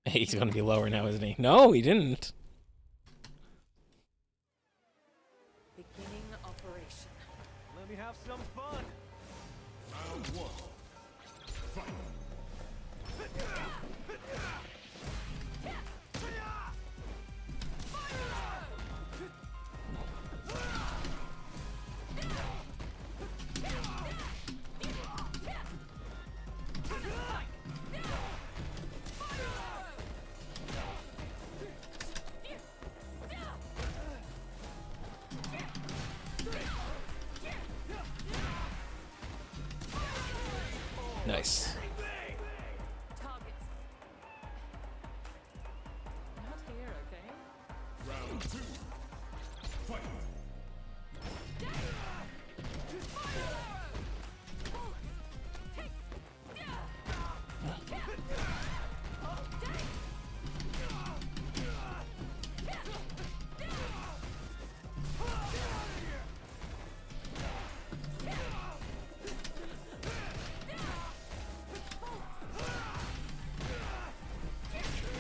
He's gonna be lower now, isn't he? No, he didn't. Beginning operation. Let me have some fun. Round 1. Fight. Nice. Targets. Not here, okay? Round 2. Fight.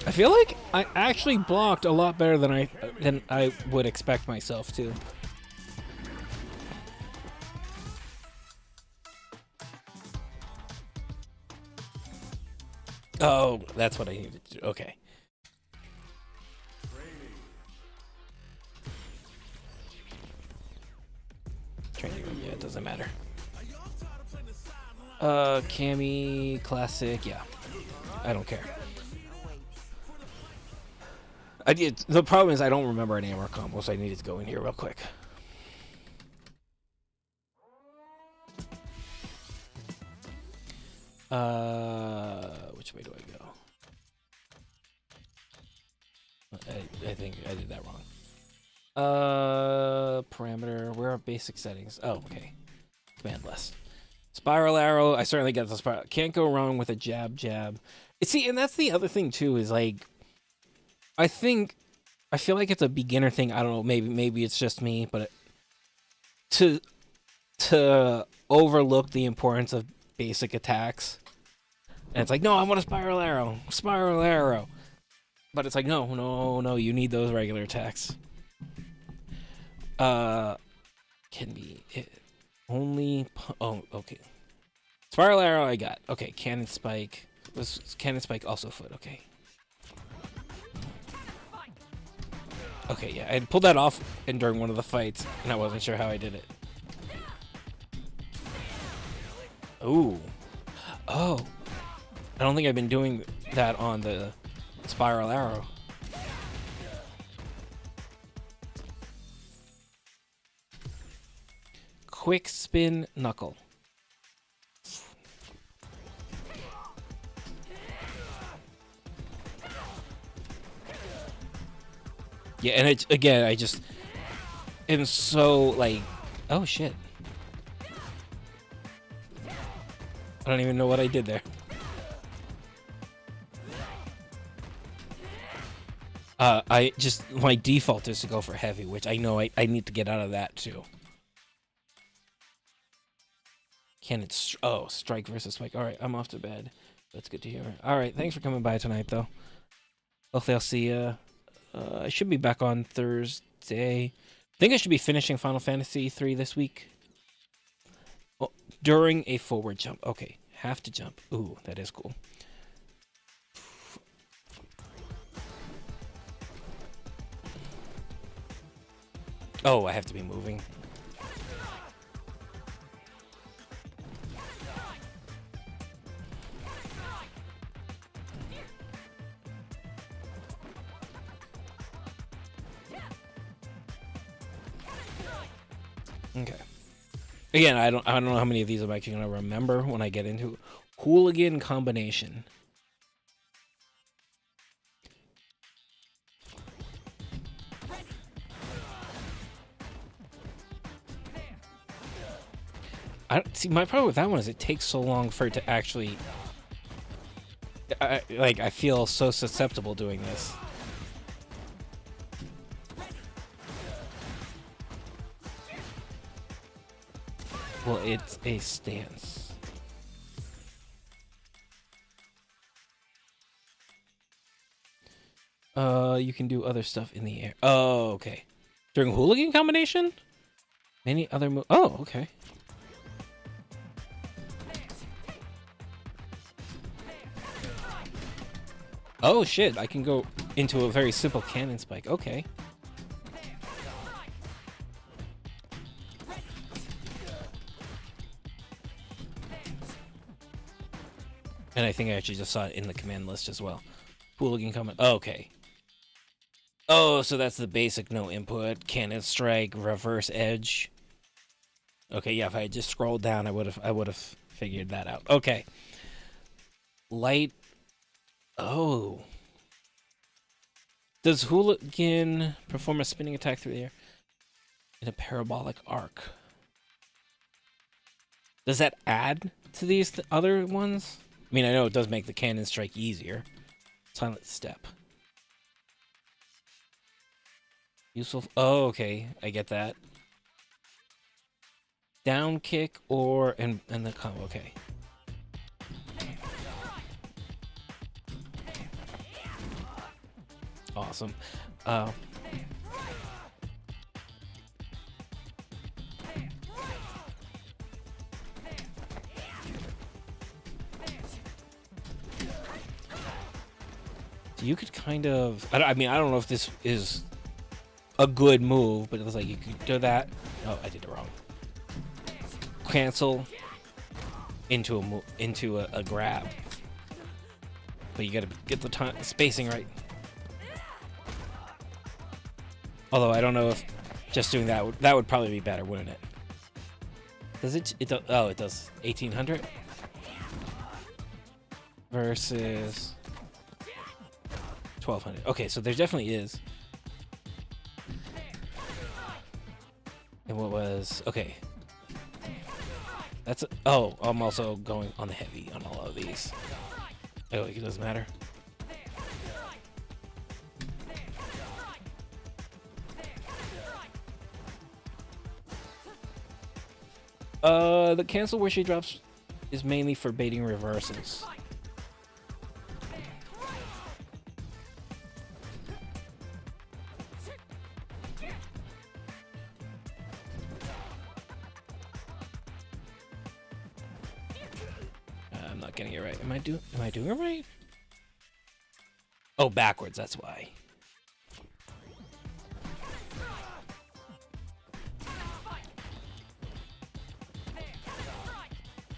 I feel like I actually blocked a lot better than I would expect myself to. Oh, that's what I needed to do. Okay. Training room, yeah, it doesn't matter. Cammy, classic, yeah. I don't care. The problem is I don't remember any more combos, so I needed to go in here real quick. Which way do I go? I think I did that wrong. Parameter, where are basic settings? Oh, okay. Command list. Spiral arrow, I certainly get the spiral. Can't go wrong with a jab. See, and that's the other thing too, is like, I feel like it's a beginner thing. I don't know, maybe it's just me, but to overlook the importance of basic attacks. And it's like, no, I want a spiral arrow. But it's like, no, you need those regular attacks. Can be only. Oh, okay. Spiral arrow, I got. Okay, cannon spike. Was cannon spike also foot? Okay. Okay, yeah, I pulled that off during one of the fights, and I wasn't sure how I did it. Ooh. Oh. I don't think I've been doing that on the spiral arrow. Quick spin knuckle. Yeah, and it's again, I just am so like, oh shit. I don't even know what I did there. My default is to go for heavy, which I know I need to get out of that too. Strike versus spike. All right, I'm off to bed. That's good to hear. All right, thanks for coming by tonight, though. Hopefully I'll see you. I should be back on Thursday. I think I should be finishing Final Fantasy 3 this week. Oh, during a forward jump. Okay, have to jump. Ooh, that is cool. Oh, I have to be moving. Okay. Again, I don't know how many of these I'm actually gonna remember when I get into hooligan combination. See, my problem with that one is it takes so long for it to actually. I feel so susceptible doing this. Well, it's a stance. You can do other stuff in the air. Oh, okay. During hooligan combination? Any other move? Oh, okay. Oh shit, I can go into a very simple cannon spike. Okay. And I think I actually just saw it in the command list as well. Hooligan comment. Oh, okay. Oh, so that's the basic no input. Cannon strike, reverse edge. Okay, yeah, if I had just scrolled down, I would have figured that out. Okay. Light. Oh. Does hooligan perform a spinning attack through the air in a parabolic arc? Does that add to these other ones? I mean, I know it does make the cannon strike easier. Silent step. Useful. Oh, okay. I get that. Down kick or and the combo. Okay. awesome. You could kind of, I mean, I don't know if this is a good move, but it was like you could do that. Oh, I did it wrong. Cancel into a grab, but you gotta get the time spacing right. Although I don't know if just doing that would probably be better, wouldn't it? Does it? Oh, it does. 1800 versus 1200. Okay, so there definitely is. And what was okay? That's oh, I'm also going on the heavy on all of these. Oh, it doesn't matter. The cancel where she drops is mainly for baiting reversals. I'm not getting it right. Am I doing it right? Oh, backwards, that's why.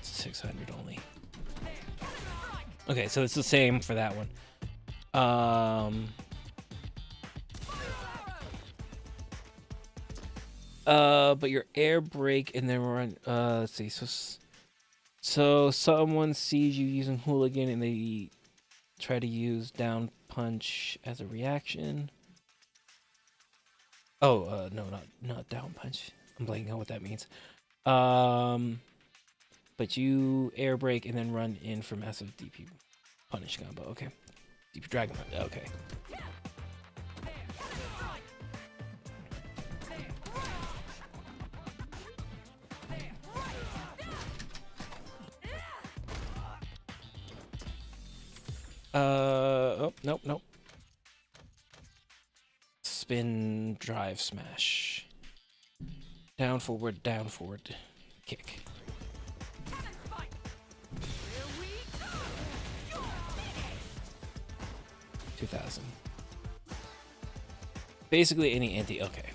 600 only. Okay, so it's the same for that one. But your air brake and then run. Let's see. So someone sees you using hooligan and they try to use down punch as a reaction. Oh, no, not down punch. I'm blanking on what that means. But you air brake and then run in for massive DP punish combo. Okay. DP dragon. Okay. Oh, nope. Spin, drive, smash. Down, forward, kick. 2000. Basically any okay.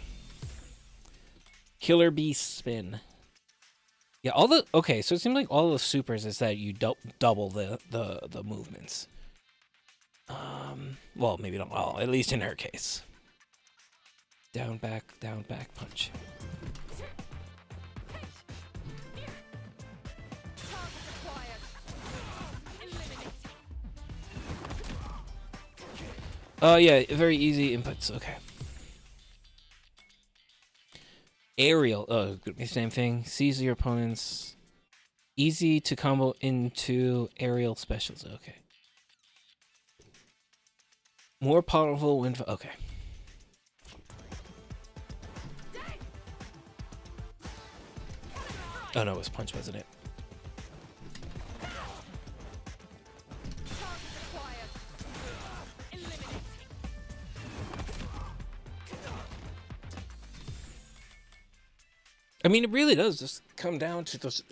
Killer Beast spin. Yeah, okay, so it seems like all the supers is that you double the movements. Well, maybe not all, at least in her case. Down, back, punch. Yeah, very easy inputs, okay. Aerial, same thing. Seize your opponent's easy to combo into aerial specials, okay. More powerful when, okay. Oh no, it was punch, wasn't it? I mean, it really does just come down to those.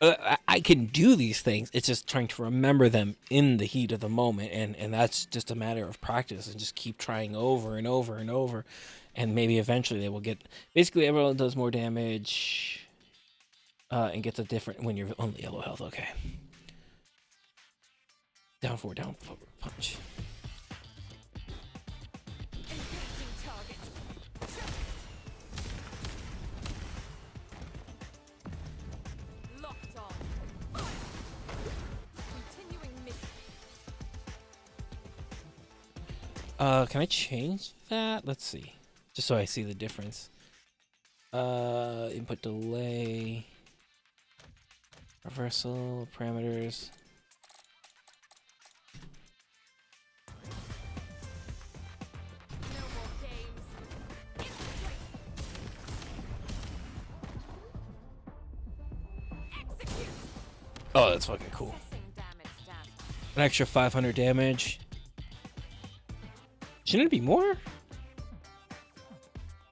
I can do these things. It's just trying to remember them in the heat of the moment, and that's just a matter of practice and just keep trying over and over and over, and maybe eventually they will get. Basically, everyone does more damage, and gets a different when you're only yellow health. Okay. Down forward, punch. Can I change that? Let's see. Just so I see the difference. Input delay. Reversal, parameters. Oh, that's fucking cool. An extra 500 damage. Shouldn't it be more?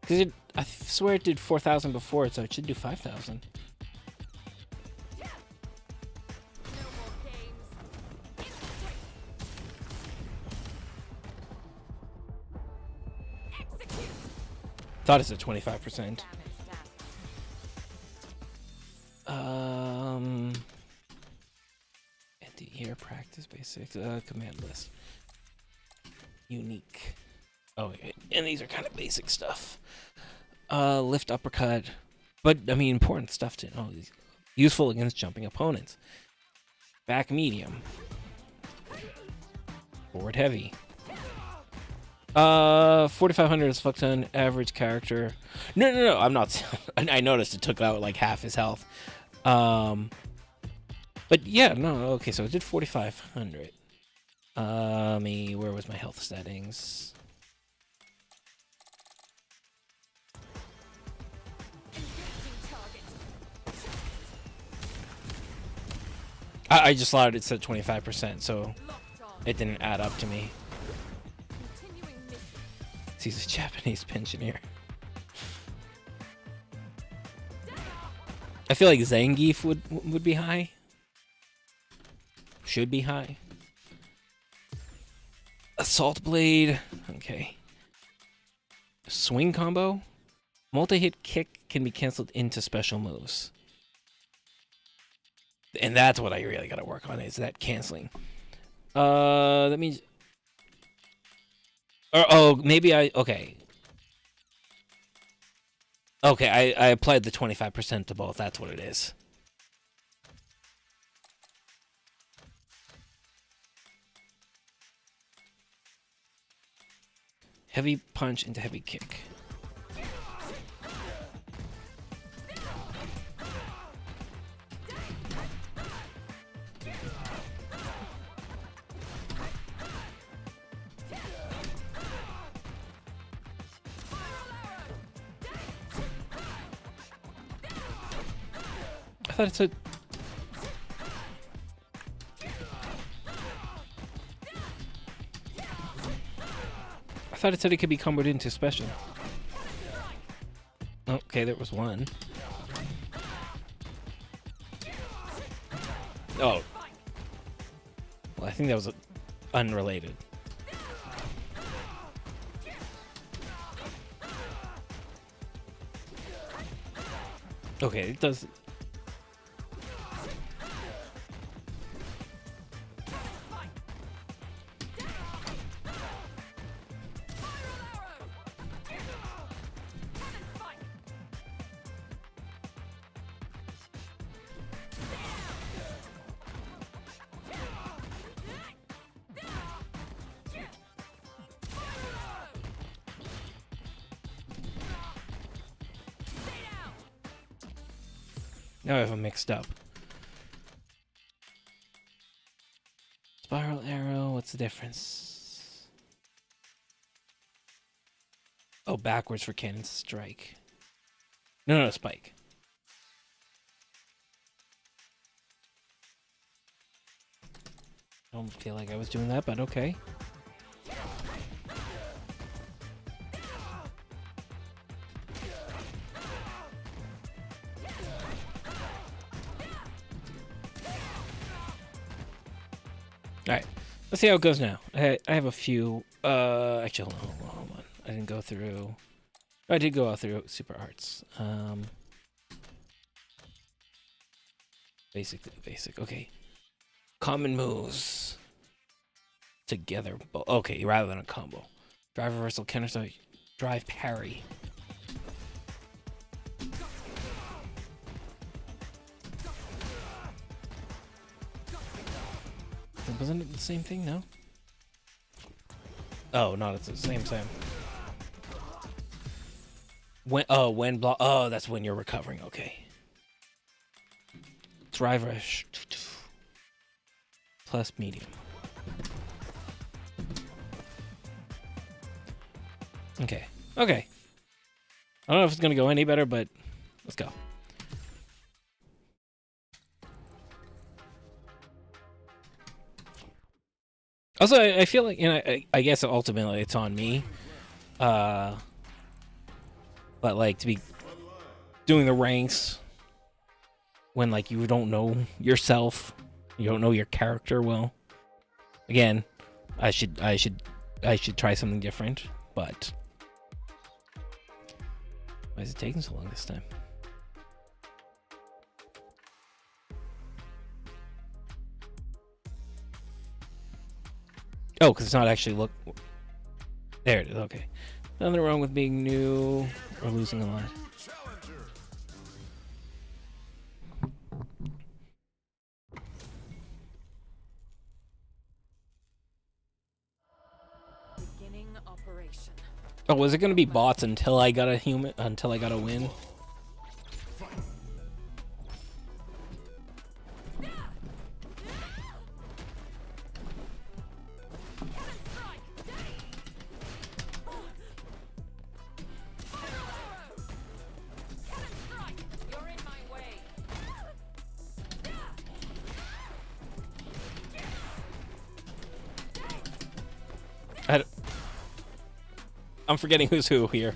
Because I swear it did 4,000 before, so it should do 5,000. No more games. Infiltrate. Execute. Thought it's at 25%. Damage done. Anti-air practice basics. Command list. Unique. Oh, and these are kind of basic stuff. Lift uppercut. But, I mean, important stuff to know. Useful against jumping opponents. Back medium. Forward heavy. 4,500 is fuck ton. Average character. No. I'm not. I noticed it took out like half his health. But yeah, no. Okay, so it did 4,500. Where was my health settings? I just thought it said 25%, so Locked on. it didn't add up to me. Continuing mission. He's a Japanese pensioner. I feel like Zangief would be high. Should be high. Assault blade. Okay. Swing combo. Multi-hit kick can be canceled into special moves. And that's what I really gotta work on, is that canceling. That means... maybe okay. Okay, I applied the 25% to both. That's what it is. Heavy punch into heavy kick. I thought it said... I thought it said it could be comboed into special. Okay, there was one. Oh. Well, I think that was unrelated. Okay, it does... Now I have them mixed up. Spiral arrow, what's the difference? Oh, backwards for cannon strike. No, spike. I don't feel like I was doing that, but okay. Alright, let's see how it goes now. I have a few, actually, hold on. I didn't go through, I did go out through super arts. Basic, okay. Common moves. Together, okay, rather than a combo. Drive reversal, counter strike, drive parry. Wasn't it the same thing? No. Oh, no, it's the same. When block. Oh, that's when you're recovering. Okay. Drive rush plus medium. Okay. I don't know if it's gonna go any better, but let's go. Also, I feel like, I guess ultimately it's on me. Uh, but like to be doing the ranks when like you don't know yourself, you don't know your character well. Again, I should try something different. But why is it taking so long this time? Oh, because it's not actually look. There it is. Okay. Nothing wrong with being new or losing a lot. Challenger. Beginning operation. Oh, was it gonna be bots until I got a human? Until I got a win? You're in my way. I'm forgetting who's who here.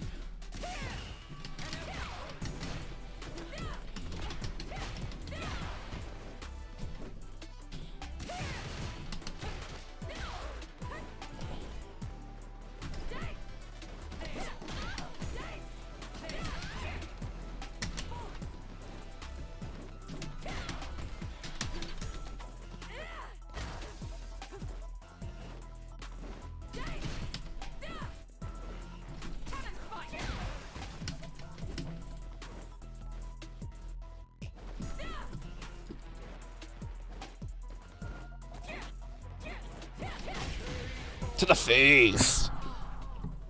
To the face.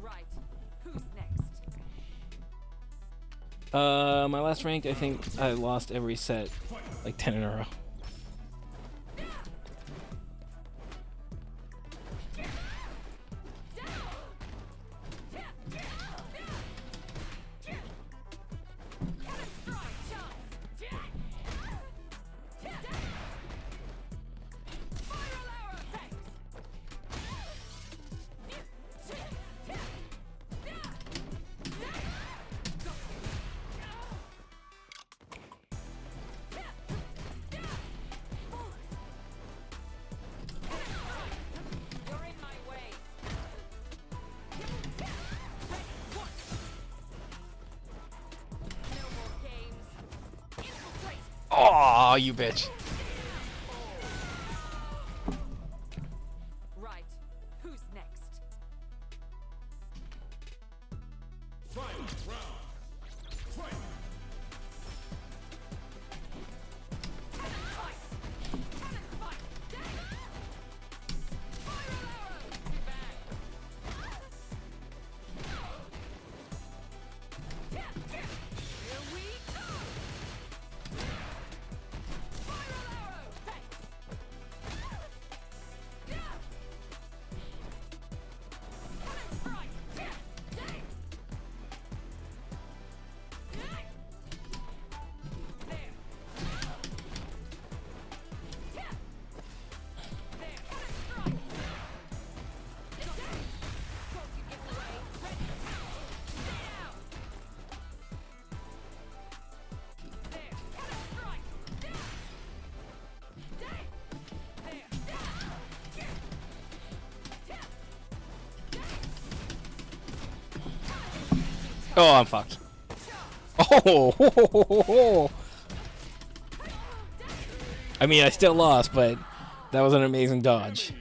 Right. Who's next? My last rank, I think I lost every set, like 10 in a row. You're in my way. No more games. Infiltrate. Oh, you bitch. Right. Who's next? Final round. Fight. Oh, I'm fucked. Oh, I mean, I still lost, but that was an amazing dodge.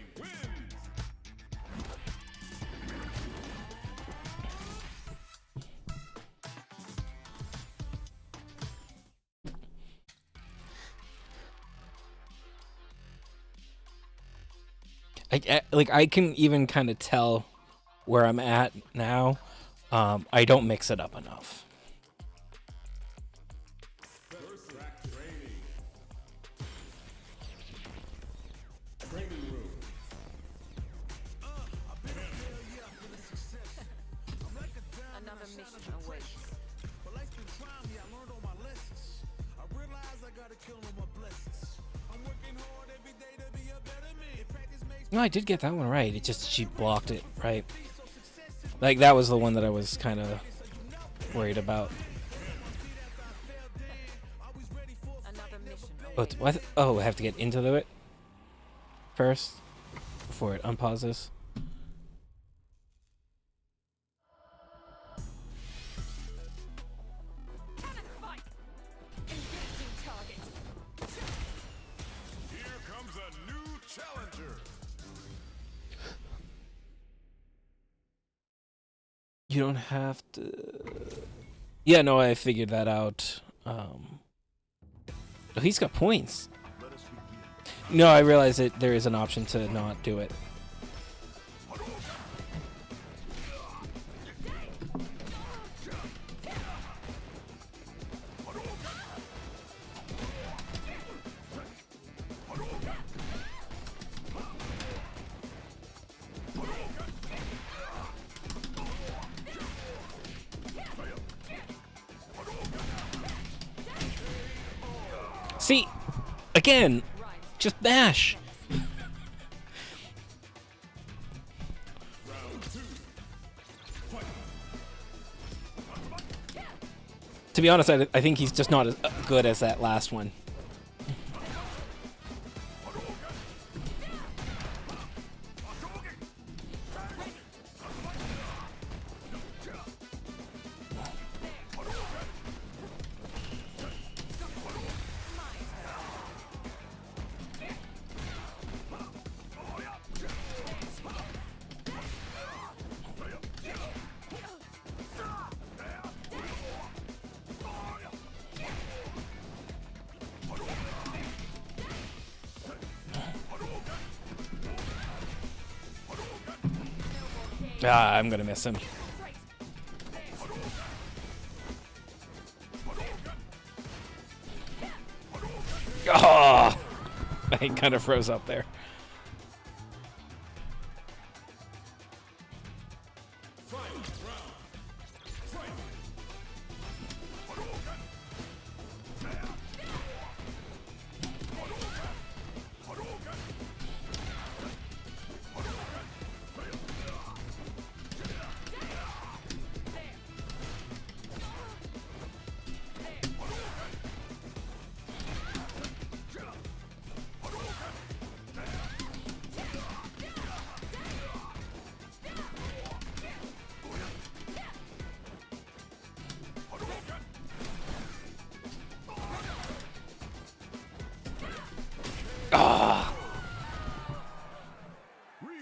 I can even kind of tell where I'm at now. I don't mix it up enough. Another mission awaits. But life's been trying me, I learned all my lessons. I realize I gotta kill all my blessings. I'm working hard every day to be a better man. If practice makes No, I did get that one right. It just she blocked it right. Like that was the one that I was kind of worried about. Another mission Oh, awaits. what? Oh, I have to get into it first before it unpauses. Cannon fight! Engaging target. Here comes a new challenger. You don't have to. Yeah, no, I figured that out. Oh, he's got points. Let us begin. No, I realize that there is an option to not do it. See, again, just bash. To be honest, I think he's just not as good as that last one. Ah, I'm gonna miss him. Oh, I kind of froze up there.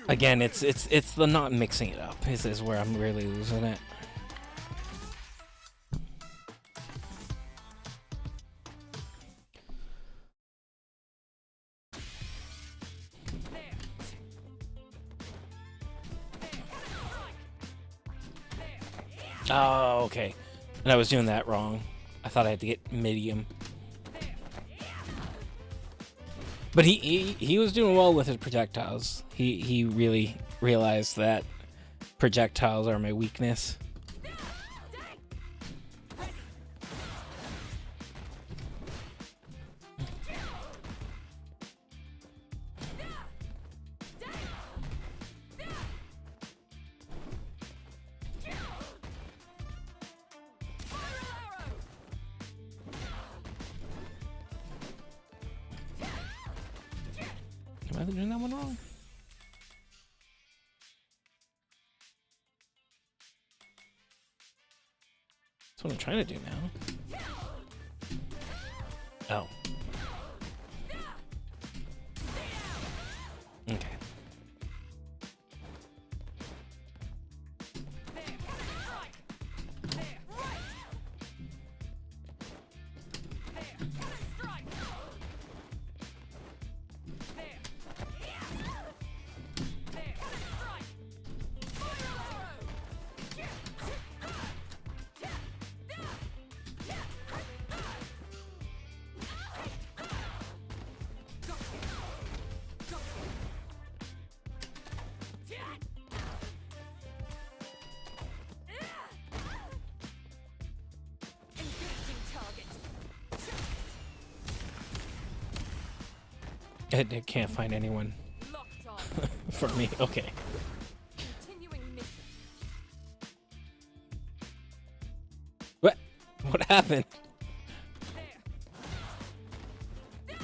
Again, it's the not mixing it up is where I'm really losing it. Oh, okay. And I was doing that wrong. I thought I had to get medium. But he was doing well with his projectiles. He really realized that projectiles are my weakness. Am I doing that one wrong? That's what I'm trying to do now. Oh. Okay. I can't find anyone. Locked on. For me, okay. Continuing mission. What? What happened? There. There.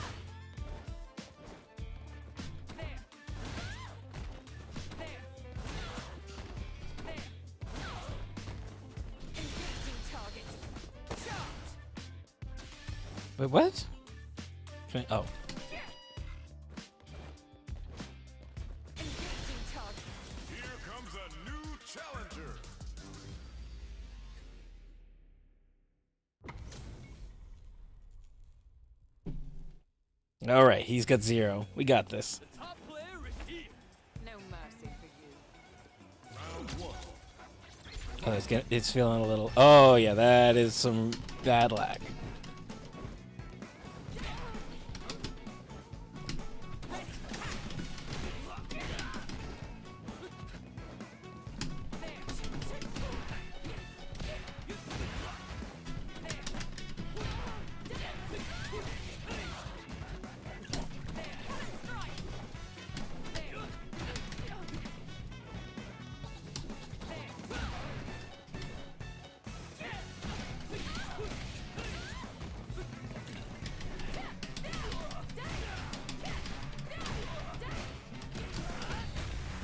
There. There. There. Engaging target. Charge. Wait, what? Can I, oh. Engaging target. Here comes a new challenger. All right, he's got 0. We got this. Top player is here. No mercy for you. Round one. Oh, it's feeling a little. Oh yeah, that is some bad lag.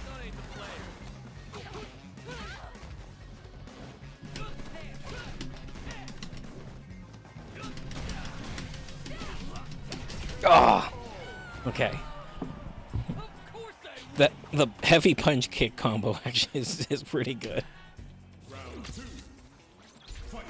That ain't the player. Oh. Okay. Of course I The heavy punch kick combo actually is pretty good. Round two. Fight.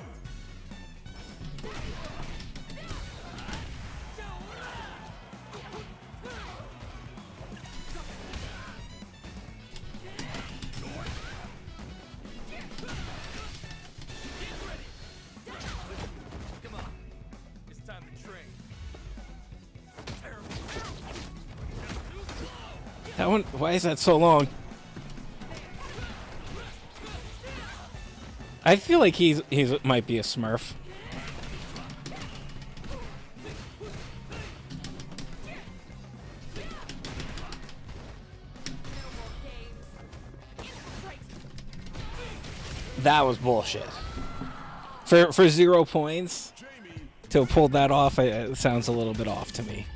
Come on. It's time to train. That one. Why is that so long? I feel like he's might be a Smurf. No more games. Infiltrate. That was bullshit. For 0 points Jamie. to have pulled that off, it sounds a little bit off to me.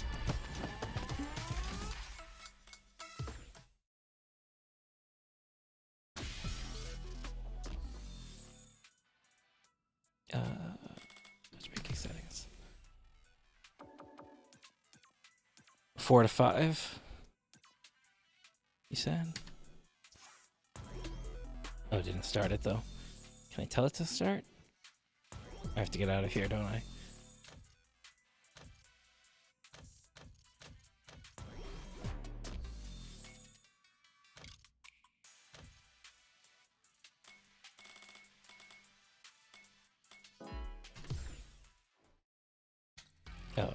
Matchmaking settings. 4 to 5. You said? Oh, it didn't start it though. Can I tell it to start? I have to get out of here, don't I? Oh.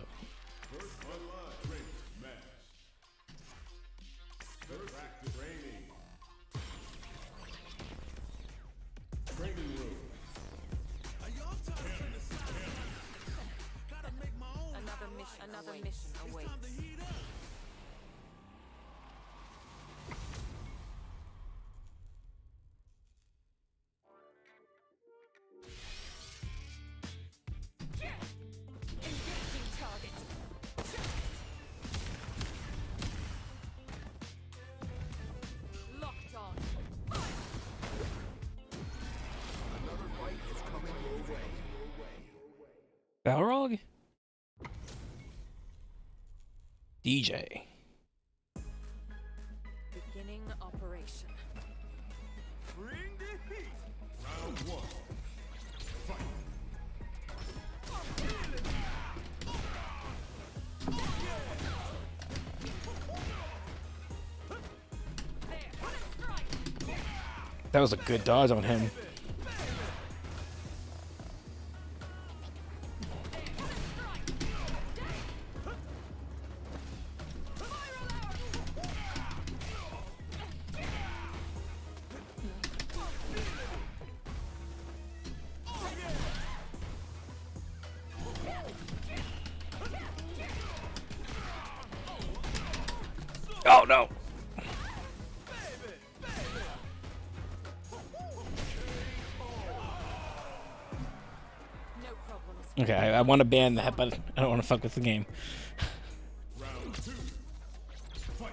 First online training match. First active training. Training room. Are y'all tired of the Gotta make my own. Another mission awaits. Time to heat up. Engaging target. Locked on. Balrog? DJ. Beginning operation. Bring the heat. Round one. Fight. There. Put a strike. That was a good dodge on him. Oh no! Okay, I want to ban that, but I don't want to fuck with the game. Round two. Fight.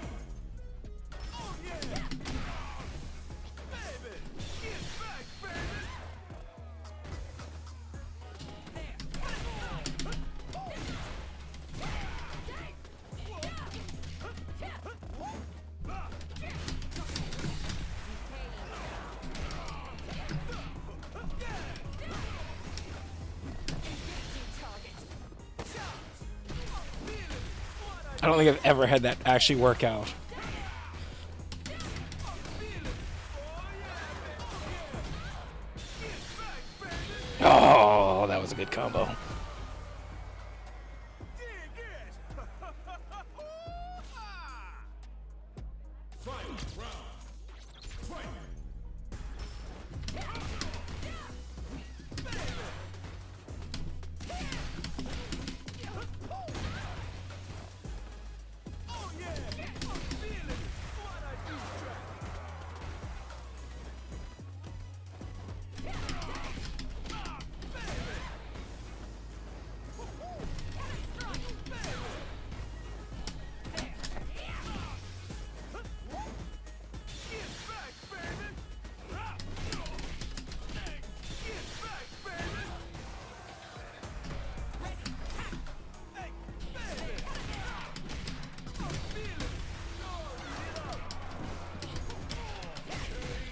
I don't think I've ever had that actually work out. Oh, that was a good combo. Final round. Fight.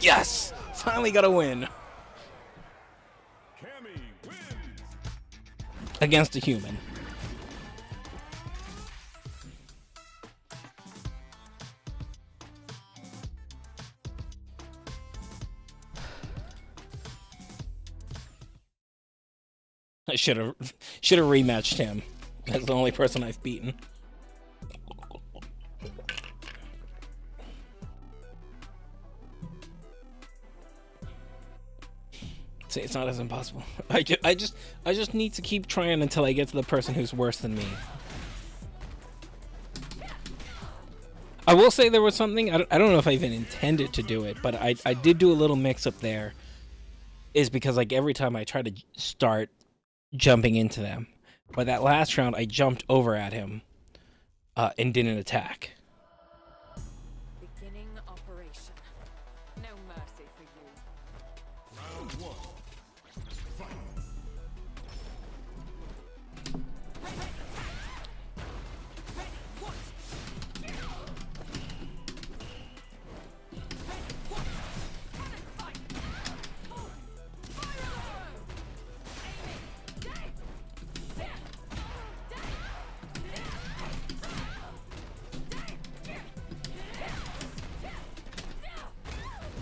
Yes! Finally got a win Cammy wins. against a human. I should have rematched him. That's the only person I've beaten. See, it's not as impossible. I just need to keep trying until I get to the person who's worse than me. I will say there was something, I don't know if I even intended to do it, but I did do a little mix up there. Is because like every time I try to start jumping into them, but that last round I jumped over at him and didn't attack. Beginning operation. No mercy for you. Round one. Fight.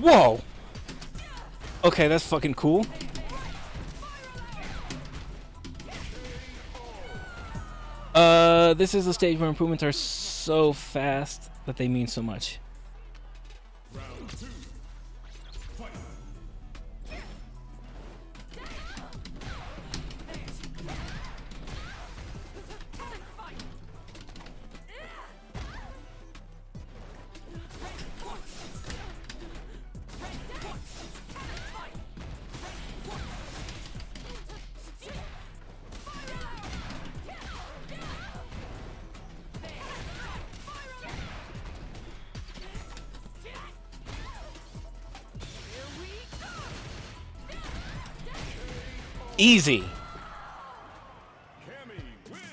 Whoa! Okay, that's fucking cool. This is a stage where improvements are so fast that they mean so much. Round two. Fight. Easy. Cammy wins.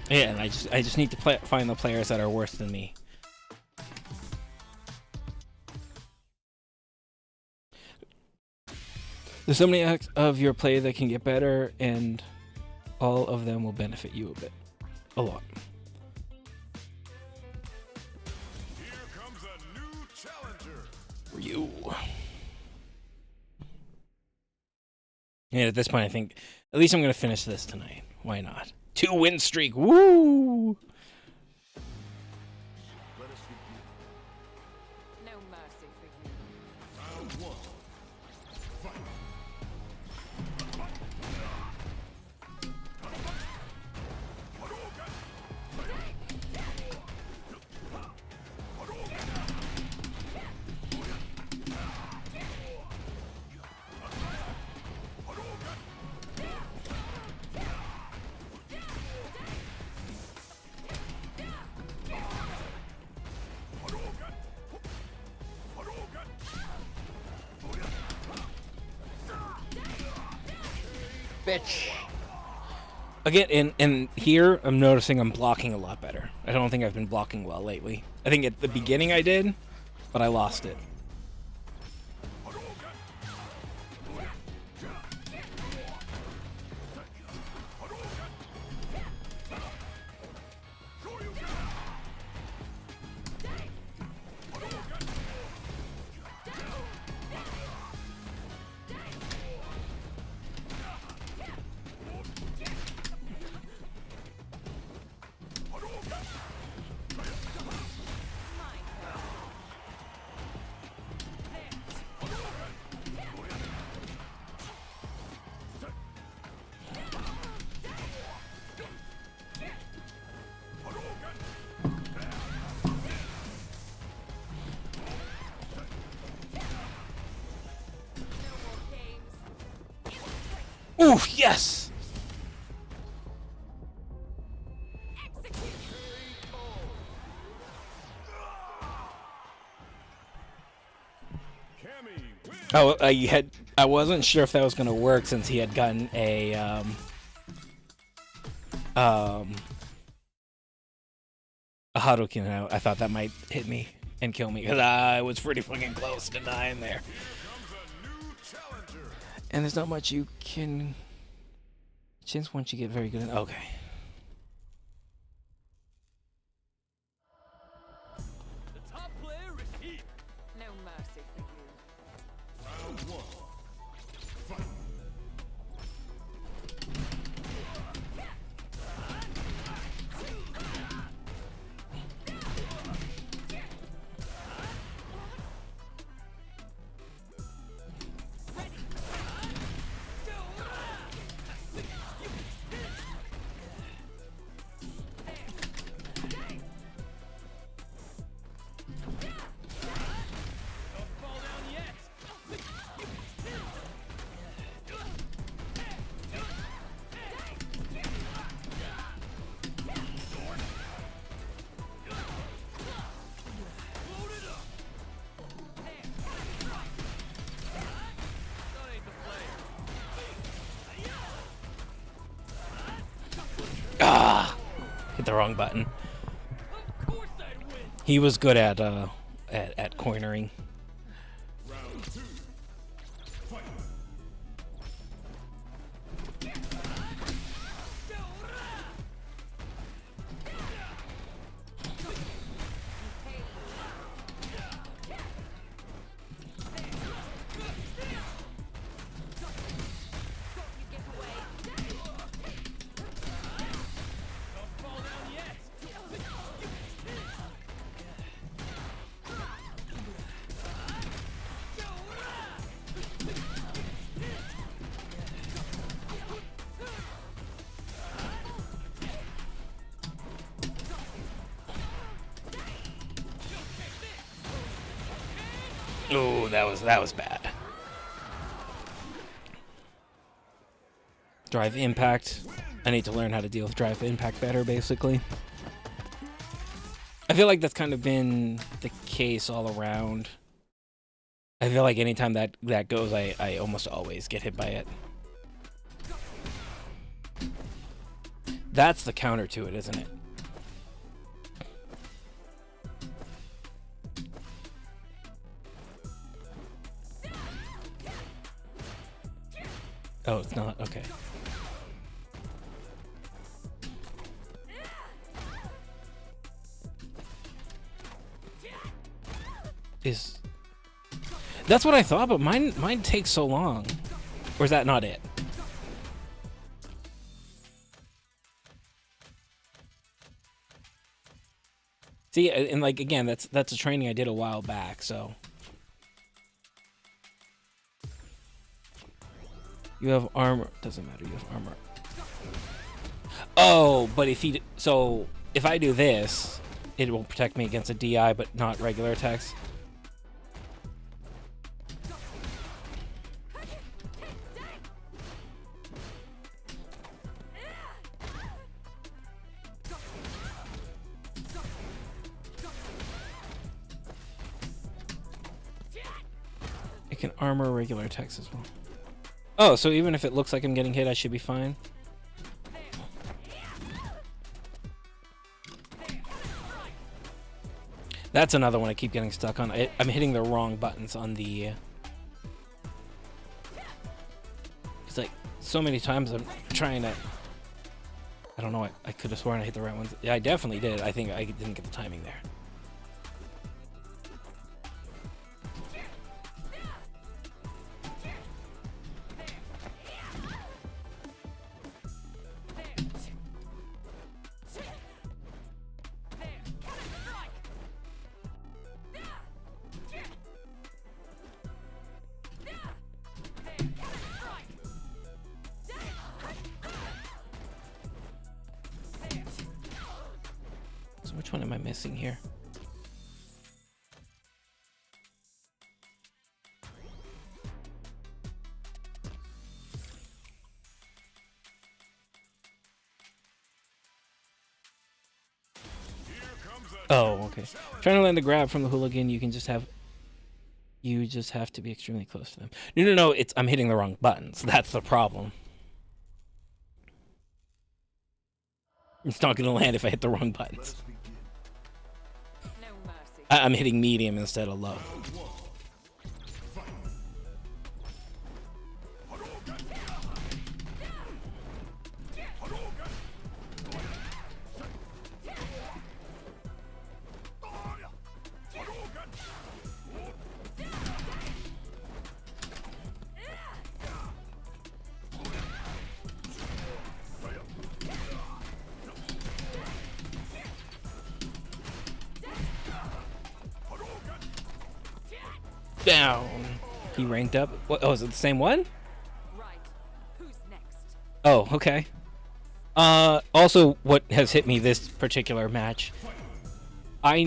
Yeah, and I just need to find the players that are worse than me. There's so many acts of your play that can get better, and all of them will benefit you a bit. A lot. Here comes a new challenger. For you. And at this point, I think at least I'm going to finish this tonight. Why not? 2-win streak. Woo! Let us begin. No mercy for you. Round one. Fight. Bitch. Again, and here I'm noticing I'm blocking a lot better. I don't think I've been blocking well lately. I think at the beginning I did, but I lost it. Ooh, yes! Oh, I wasn't sure if that was gonna work since he had gotten a Hadouken out. I thought that might hit me and kill me because I was pretty fucking close to dying there. And there's not much you can change once you get very good at. Okay. The top player is here. No mercy for you. Round one. Fight. Don't fall down yet. Load it up. That ain't the player. Ah! Hit the wrong button. Of course I win. He was good at cornering. Round two. Fight. Don't fall down yet. Oh, that was bad. Drive impact. I need to learn how to deal with drive impact better, basically. I feel like that's kind of been the case all around. I feel like anytime that goes, I almost always get hit by it. That's the counter to it, isn't it? Oh, it's not? Okay. That's what I thought, but mine takes so long. Or is that not it? See, and like again, that's a training I did a while back, so. You have armor. Doesn't matter. You have armor. Oh, but if I do this, it will protect me against a DI, but not regular attacks. It can armor regular attacks as well. Oh, so even if it looks like I'm getting hit, I should be fine. That's another one I keep getting stuck on. I'm hitting the wrong buttons on the... It's like, so many times I'm trying to... I don't know, I could have sworn I hit the right ones. Yeah, I definitely did. I think I didn't get the timing there. So which one am I missing here? Oh, okay. Trying to land the grab from the hooligan, you just have to be extremely close to them. No, I'm hitting the wrong buttons. That's the problem. It's not going to land if I hit the wrong buttons. No mercy. I'm hitting medium instead of low. Down. He ranked up. What? Oh, is it the same one? Right. Who's next? Oh, okay. Also, what has hit me this particular match, I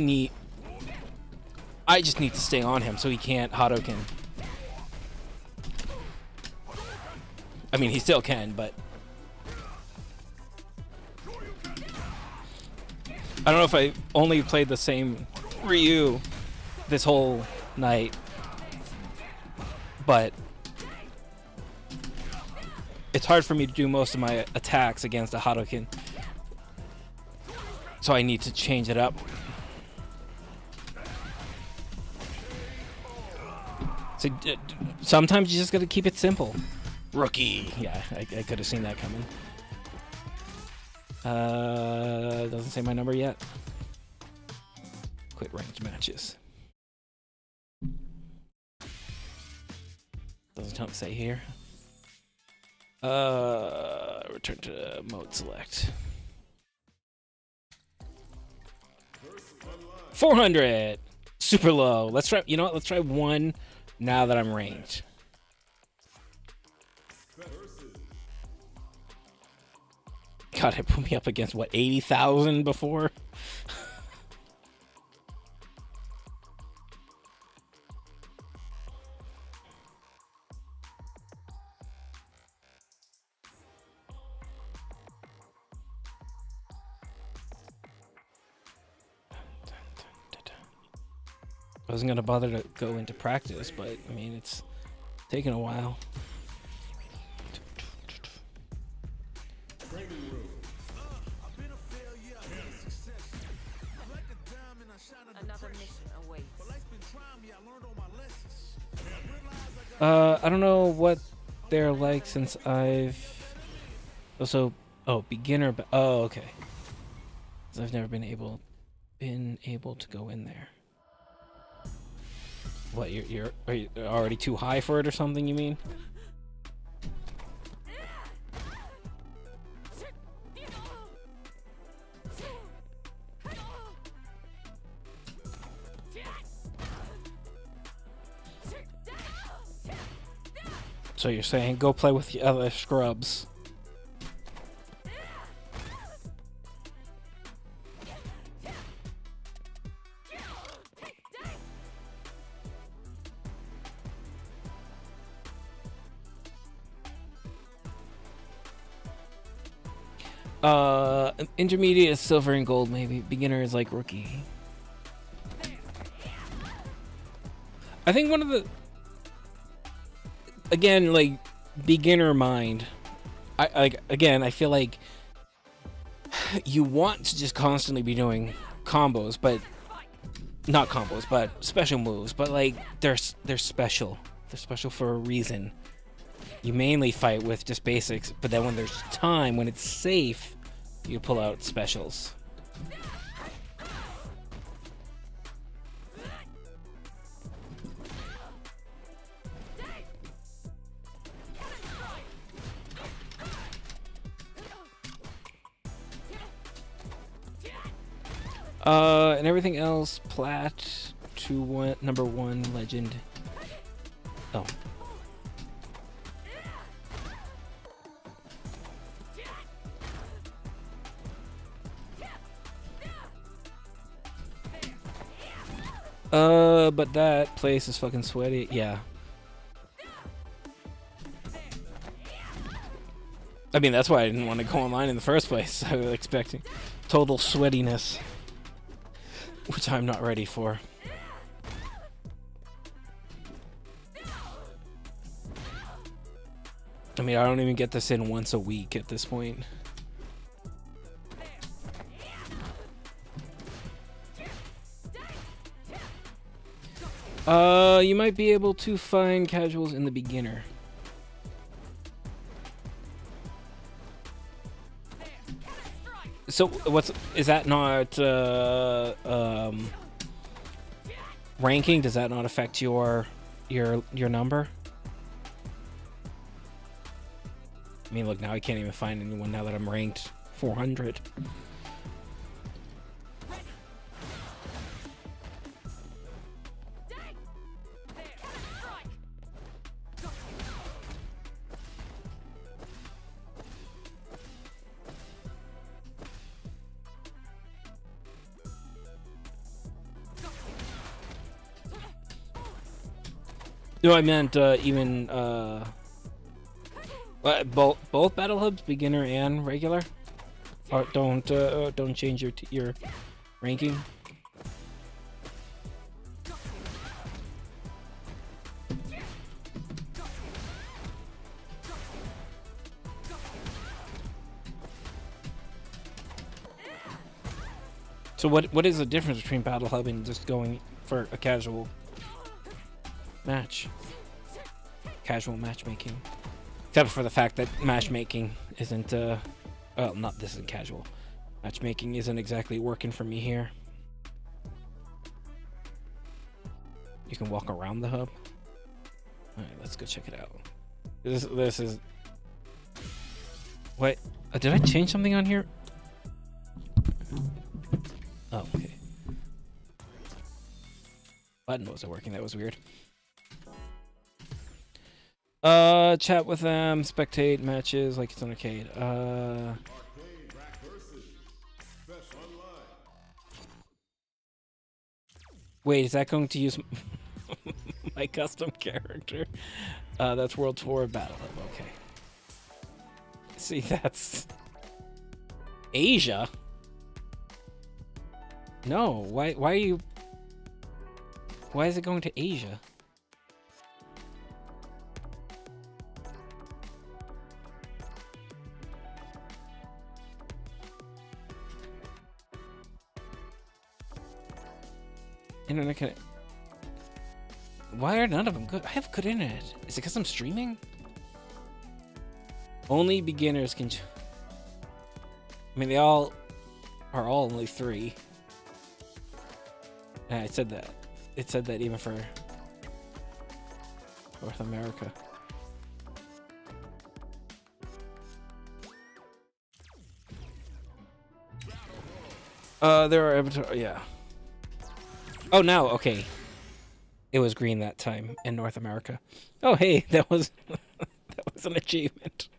just need to stay on him so he can't Hadouken. I mean, he still can, but I don't know if I only played the same Ryu this whole night, but it's hard for me to do most of my attacks against a Hadouken, so I need to change it up. So sometimes you just gotta keep it simple. Rookie. Yeah, I could have seen that coming. Doesn't say my number yet. Quit ranked matches. Doesn't say here. Return to mode select. 400. Super low. Let's try. You know what? Let's try one. Now that I'm ranked. God, it put me up against what, 80,000 before? I wasn't gonna bother to go into practice, but I mean, it's taken a while. Another mission awaits. I don't know what they're like since I've also beginner. Oh, okay. 'Cause I've never been able to go in there. What, are you already too high for it or something, you mean? So you're saying go play with the other scrubs. Intermediate is silver and gold, maybe. Beginner is like rookie. I think one of the... Again, like, beginner mind, I like again. I feel like you want to just constantly be doing combos, but not combos, but special moves. But like they're special. They're special for a reason. You mainly fight with just basics, but then when there's time, when it's safe, you pull out specials. And everything else, plat to one, number 1 legend. Oh. But that place is fucking sweaty. Yeah. I mean, that's why I didn't want to go online in the first place. I was expecting total sweatiness, which I'm not ready for. I mean, I don't even get this in once a week at this point. You might be able to find casuals in the beginner. So is that not ranking? Does that not affect your number? I mean, look, now I can't even find anyone now that I'm ranked 400. No, I meant even both battle hubs, beginner and regular. Or don't change your ranking. So what is the difference between battle hub and just going for a casual match? Casual matchmaking. Except for the fact that matchmaking isn't, well, not this isn't casual. Matchmaking isn't exactly working for me here. You can walk around the hub. Alright, let's go check it out. This is... What? Did I change something on here? Oh, okay. Button wasn't working, that was weird. Chat with them, spectate matches like it's an arcade. Wait, is that going to use my custom character? That's World Tour Battle Hub, okay. See, that's... Asia? No, why are you... Why is it going to Asia? Internet connect. Why are none of them good? I have good internet. Is it because I'm streaming? Only beginners can. I mean, they all are all only 3. Yeah, it said that. It said that even for North America. There are avatar. Yeah. Oh, now, okay. It was green that time in North America. Oh, hey, that was that was an achievement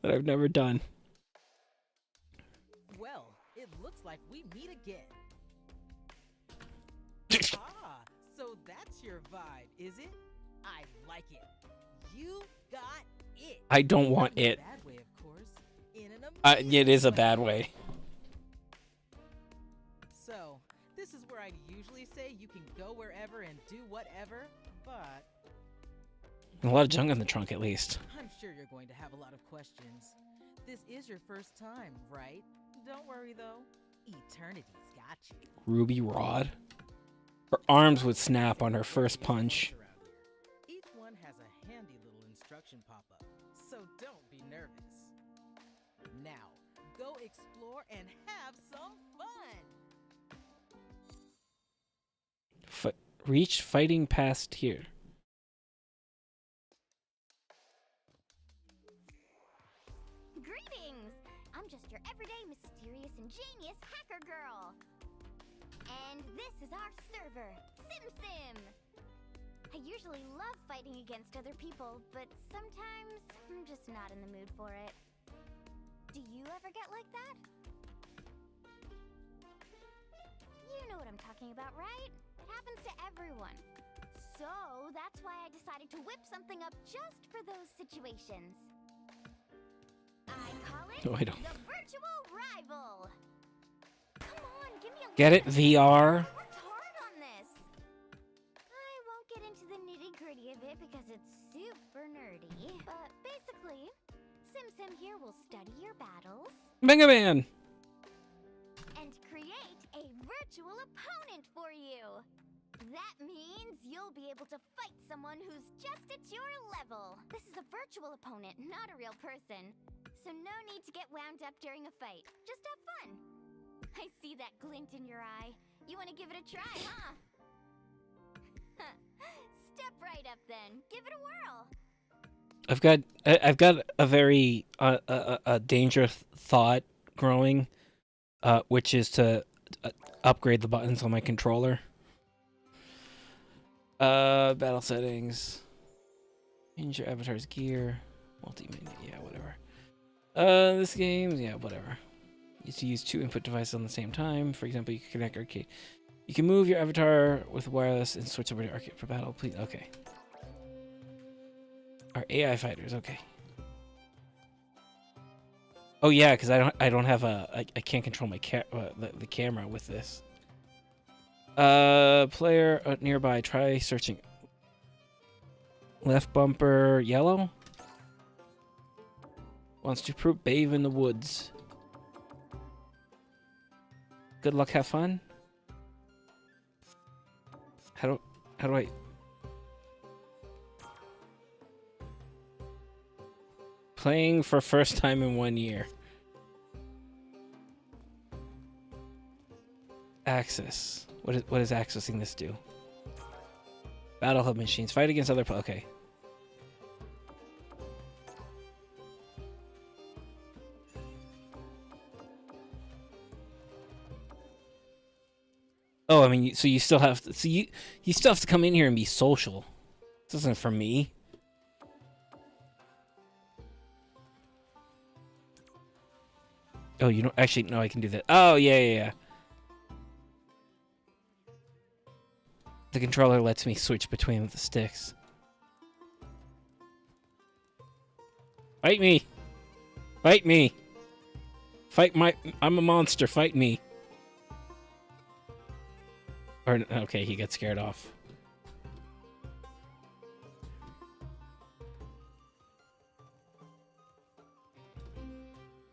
that I've never done. Well, it looks like we meet again. Ah, so that's your vibe, is it? I like it. You got it. I don't want Not in a it. bad way, of course. In an It is a amazing bad way. So, this is where I'd usually say you can go wherever and do whatever, but A lot of junk on the trunk, at least. I'm sure you're going to have a lot of questions. This is your first time, right? Don't worry though. Eternity's got you. Ruby Rod. Her arms would snap on her first punch. Each one has a handy little instruction pop-up, so don't be nervous. Now, go explore and have some fun! Reach fighting past here. Greetings! I'm just your everyday mysterious ingenious hacker girl. And this is our server, Sim. I usually love fighting against other people, but sometimes I'm just not in the mood for it. Do you ever get like that? You know what I'm talking about, right? It happens to everyone. So that's why I decided to whip something up just for those situations. I call it No, I don't. the virtual rival. Come on, give me a Get it? VR? I worked hard on this. I won't get into the nitty-gritty of it because it's super nerdy. But basically, Sim here will study your battles Mega Man! and create a virtual opponent for you. That means you'll be able to fight someone who's just at your level. This is a virtual opponent, not a real person. So no need to get wound up during a fight. Just have fun. I see that glint in your eye. You want to give it a try, huh? Step right up then. Give it a whirl. I've got a very a dangerous thought growing, which is to upgrade the buttons on my controller. Battle settings. Change your avatar's gear. Multimedia, yeah, whatever. This game, yeah, whatever. You to use 2 input devices on the same time. For example, you can connect arcade. You can move your avatar with wireless and switch over to arcade for battle. Please, okay. Our AI fighters, okay. Oh yeah, because I don't have I can't control my the camera with this. Player nearby. Try searching. Left bumper yellow. Wants to bathe in the woods. Good luck, have fun. How do I? Playing for first time in 1 year. Access. What is accessing this do? Battle hub machines. Fight against other. Okay. Oh, I mean, so you still have to. So you still have to come in here and be social. This isn't for me. Oh, you don't actually. No, I can do that. Oh, yeah. The controller lets me switch between the sticks. Fight me! Fight me! Fight my... I'm a monster, fight me! Or, okay, he got scared off.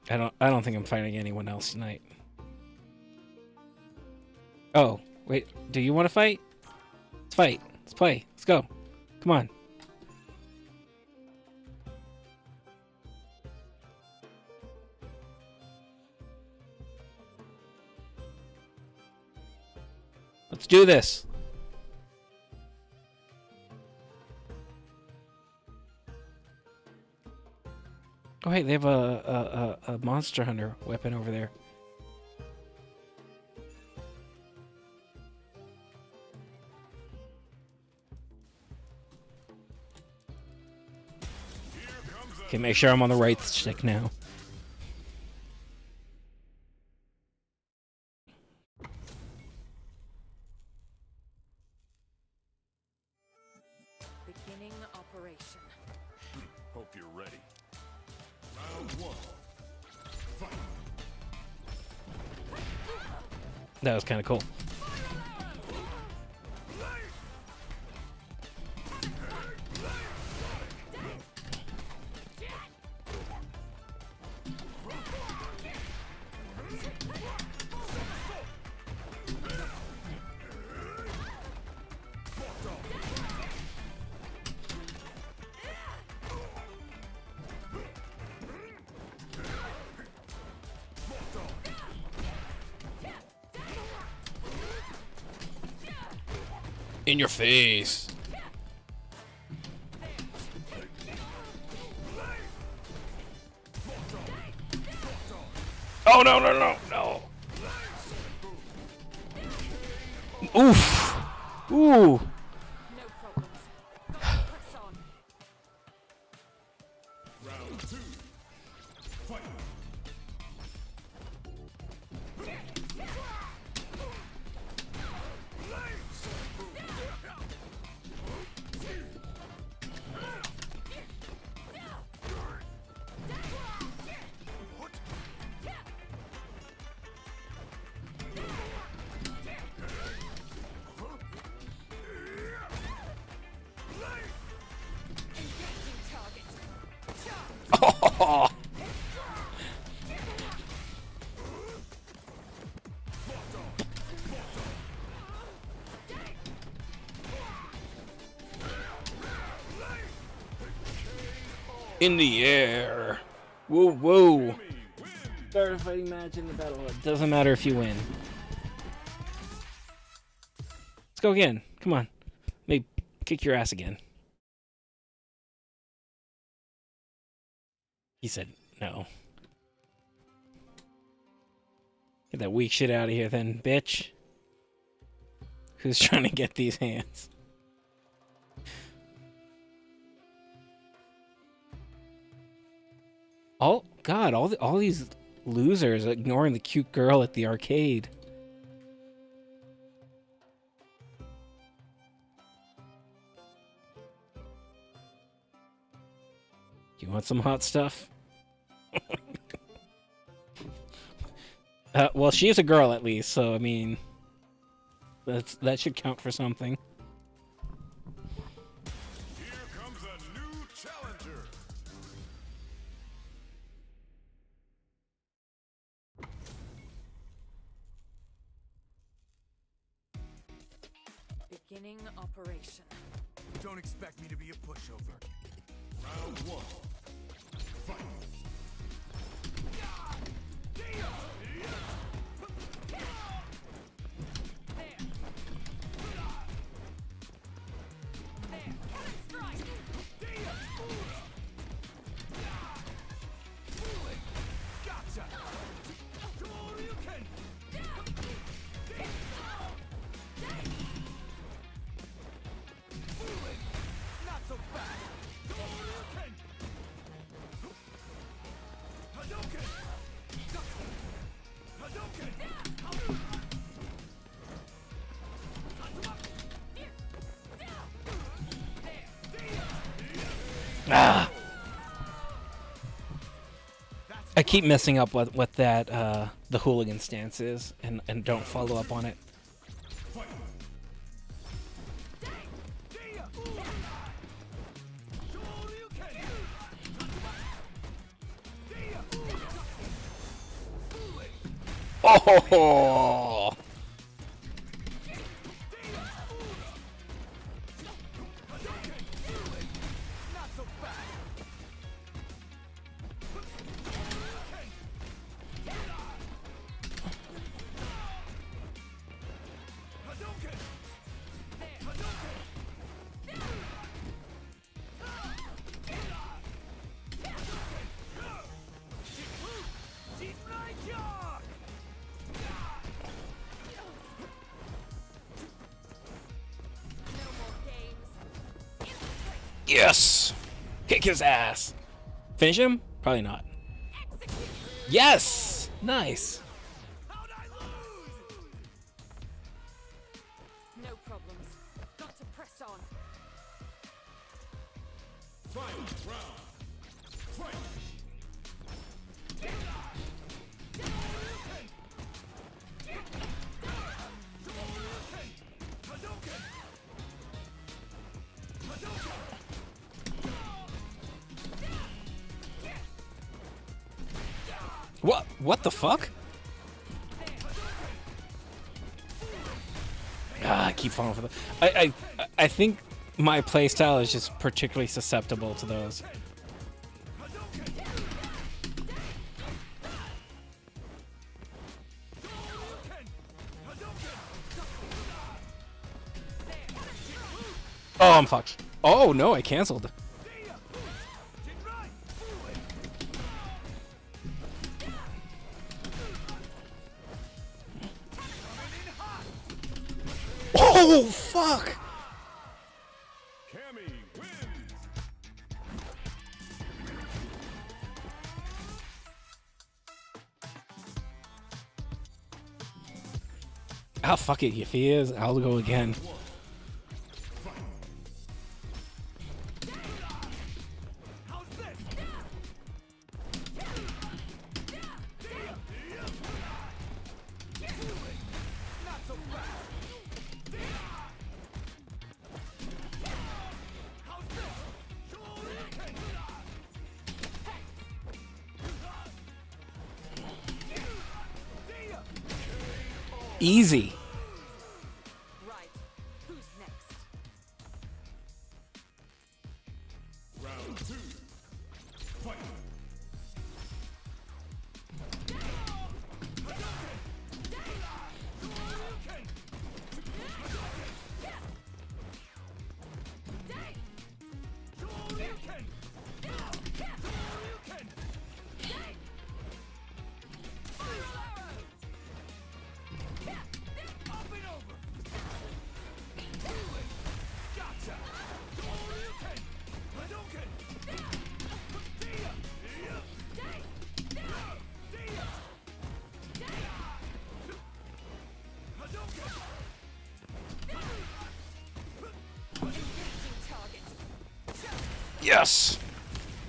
I don't think I'm fighting anyone else tonight. Oh, wait, do you want to fight? Let's fight. Let's play. Let's go. Come on. Let's do this. Oh, hey, they have a monster hunter weapon over there. Okay, make sure I'm on the right stick now. Beginning operation. Hope you're ready. Round 1. Fight. That was kind of cool. In your face. Oh no no no no. Oof. Ooh. No problems. Press on. Round 2. Fight. Oh. In the air. Whoa, whoa. Start a fighting match in the battle. It doesn't matter if you win. Let's go again. Come on. Maybe kick your ass again. He said no. Get that weak shit out of here then, bitch. Who's trying to get these hands? Oh God! All these losers ignoring the cute girl at the arcade. You want some hot stuff? Well, she's a girl at least, so I mean, that should count for something. Here comes a new challenger. Beginning operation. Don't expect me to be a pushover. Round 1. Fight. Gotcha! Shoryuken! Not so fast! Shoryuken! Hadouken! Hadouken! Ah! I keep messing up what that the hooligan stance is, and don't follow up on it. Oh! Not so fast! Hadouken! Hadouken! No more games. Yes! Kick his ass. Finish him? Probably not. Yes! Nice. How'd I lose? No problems. Got to press on. Final round. Fight. What the fuck? Ah, I keep falling for the. I think my playstyle is just particularly susceptible to those. Oh, I'm fucked. Oh no, I canceled. Oh fuck! Cammy wins. Ah, fuck it. If he is, I'll go again. Easy. Right. Who's next? Round 2. Fight. Yes.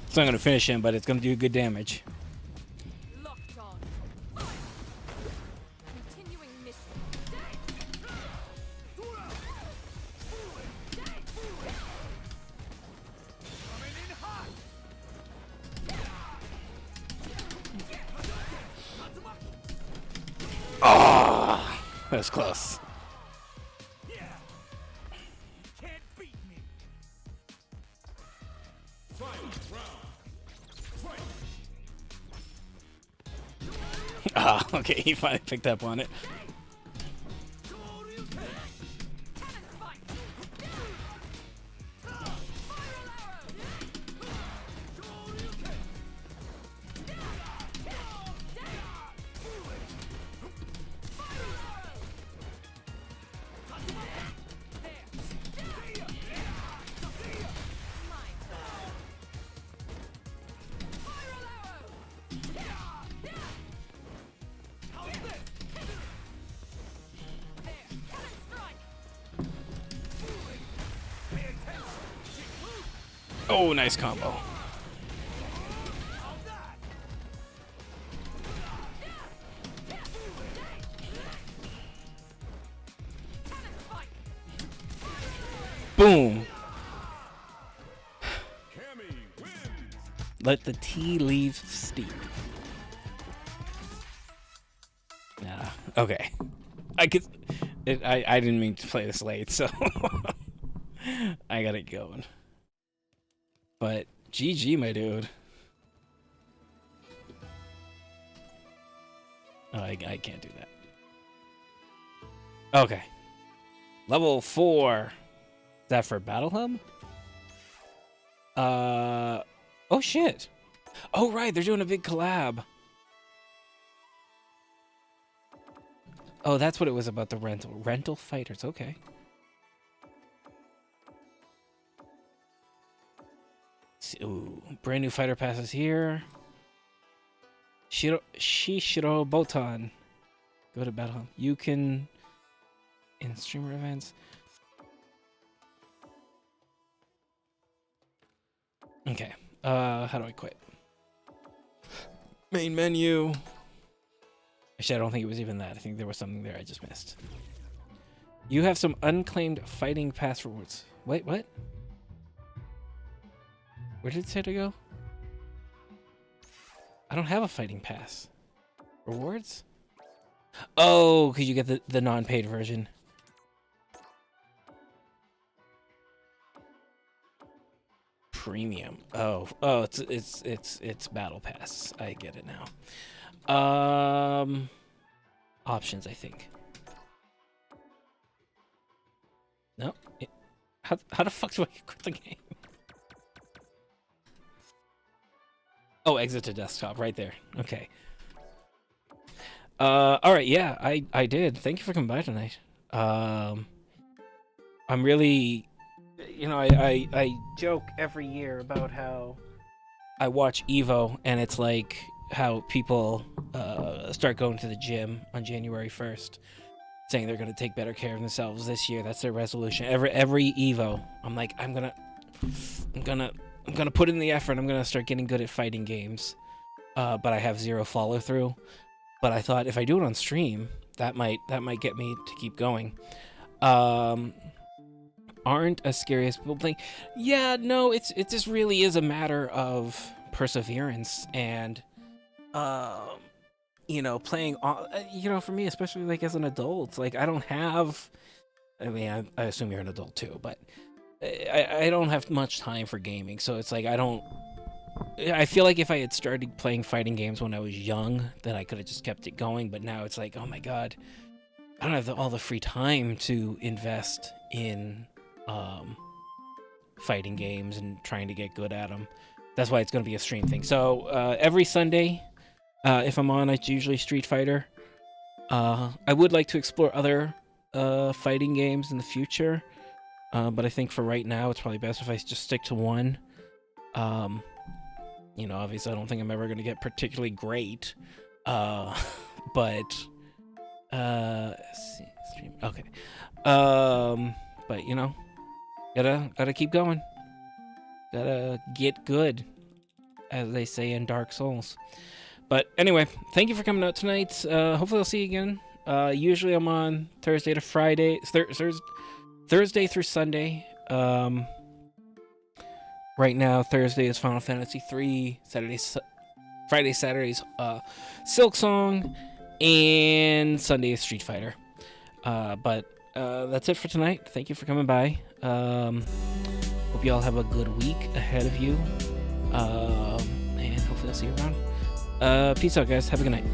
It's not gonna finish him, but it's gonna do good damage. Locked on. Continuing mission. Ah, that was close. Can't beat me. Final round. Fight. Ah, okay, he finally picked up on it. Oh, nice combo. Boom. Cammy wins. Let the tea leaves steep. Nah. Okay. I could. I didn't mean to play this late, so I got it going. But GG, my dude. Oh, I can't do that. Okay. Level 4. Is that for Battle Hub? Oh shit. Oh right, they're doing a big collab. Oh, that's what it was about the rental. Rental fighters, okay. Ooh, brand new fighter passes here. Shishiro Botan. Go to Battle Hub. You can in streamer events. Okay. How do I quit? Main menu. Actually, I don't think it was even that. I think there was something there I just missed. You have some unclaimed fighting pass rewards. Wait, what? Where did it say to go? I don't have a fighting pass. Rewards? Oh, because you get the non-paid version. Premium. Oh, it's battle pass. I get it now. Options, I think. No. How the fuck do I quit the game? Oh, exit to desktop right there. Okay. All right. Yeah, I did. Thank you for coming by tonight. I'm really, I joke every year about how I watch Evo, and it's like how people start going to the gym on January 1st, saying they're gonna take better care of themselves this year. That's their resolution. Every Evo, I'm like, I'm gonna put in the effort. I'm gonna start getting good at fighting games, but I have zero follow through. But I thought if I do it on stream, that might get me to keep going. Aren't as scary as people think. Yeah, no, it just really is a matter of perseverance and playing. For me, especially like as an adult, like I don't have. I mean, I assume you're an adult too, but I don't have much time for gaming, so it's like I feel like if I had started playing fighting games when I was young, then I could have just kept it going. But now it's like, oh my god, I don't have all the free time to invest in fighting games and trying to get good at them. That's why it's going to be a stream thing. So every Sunday, if I'm on, it's usually Street Fighter. I would like to explore other fighting games in the future, but I think for right now, it's probably best if I just stick to one. Obviously, I don't think I'm ever going to get particularly great, but stream. Okay, but gotta keep going. Gotta get good, as they say in Dark Souls. But anyway, thank you for coming out tonight. Hopefully I'll see you again. Usually I'm on Thursday to Friday, Thursday through Sunday. Right now, Thursday is Final Fantasy 3, Friday, Saturday's Silk Song, and Sunday is Street Fighter. But that's it for tonight. Thank you for coming by. Hope you all have a good week ahead of you. And hopefully I'll see you around. Peace out, guys. Have a good night.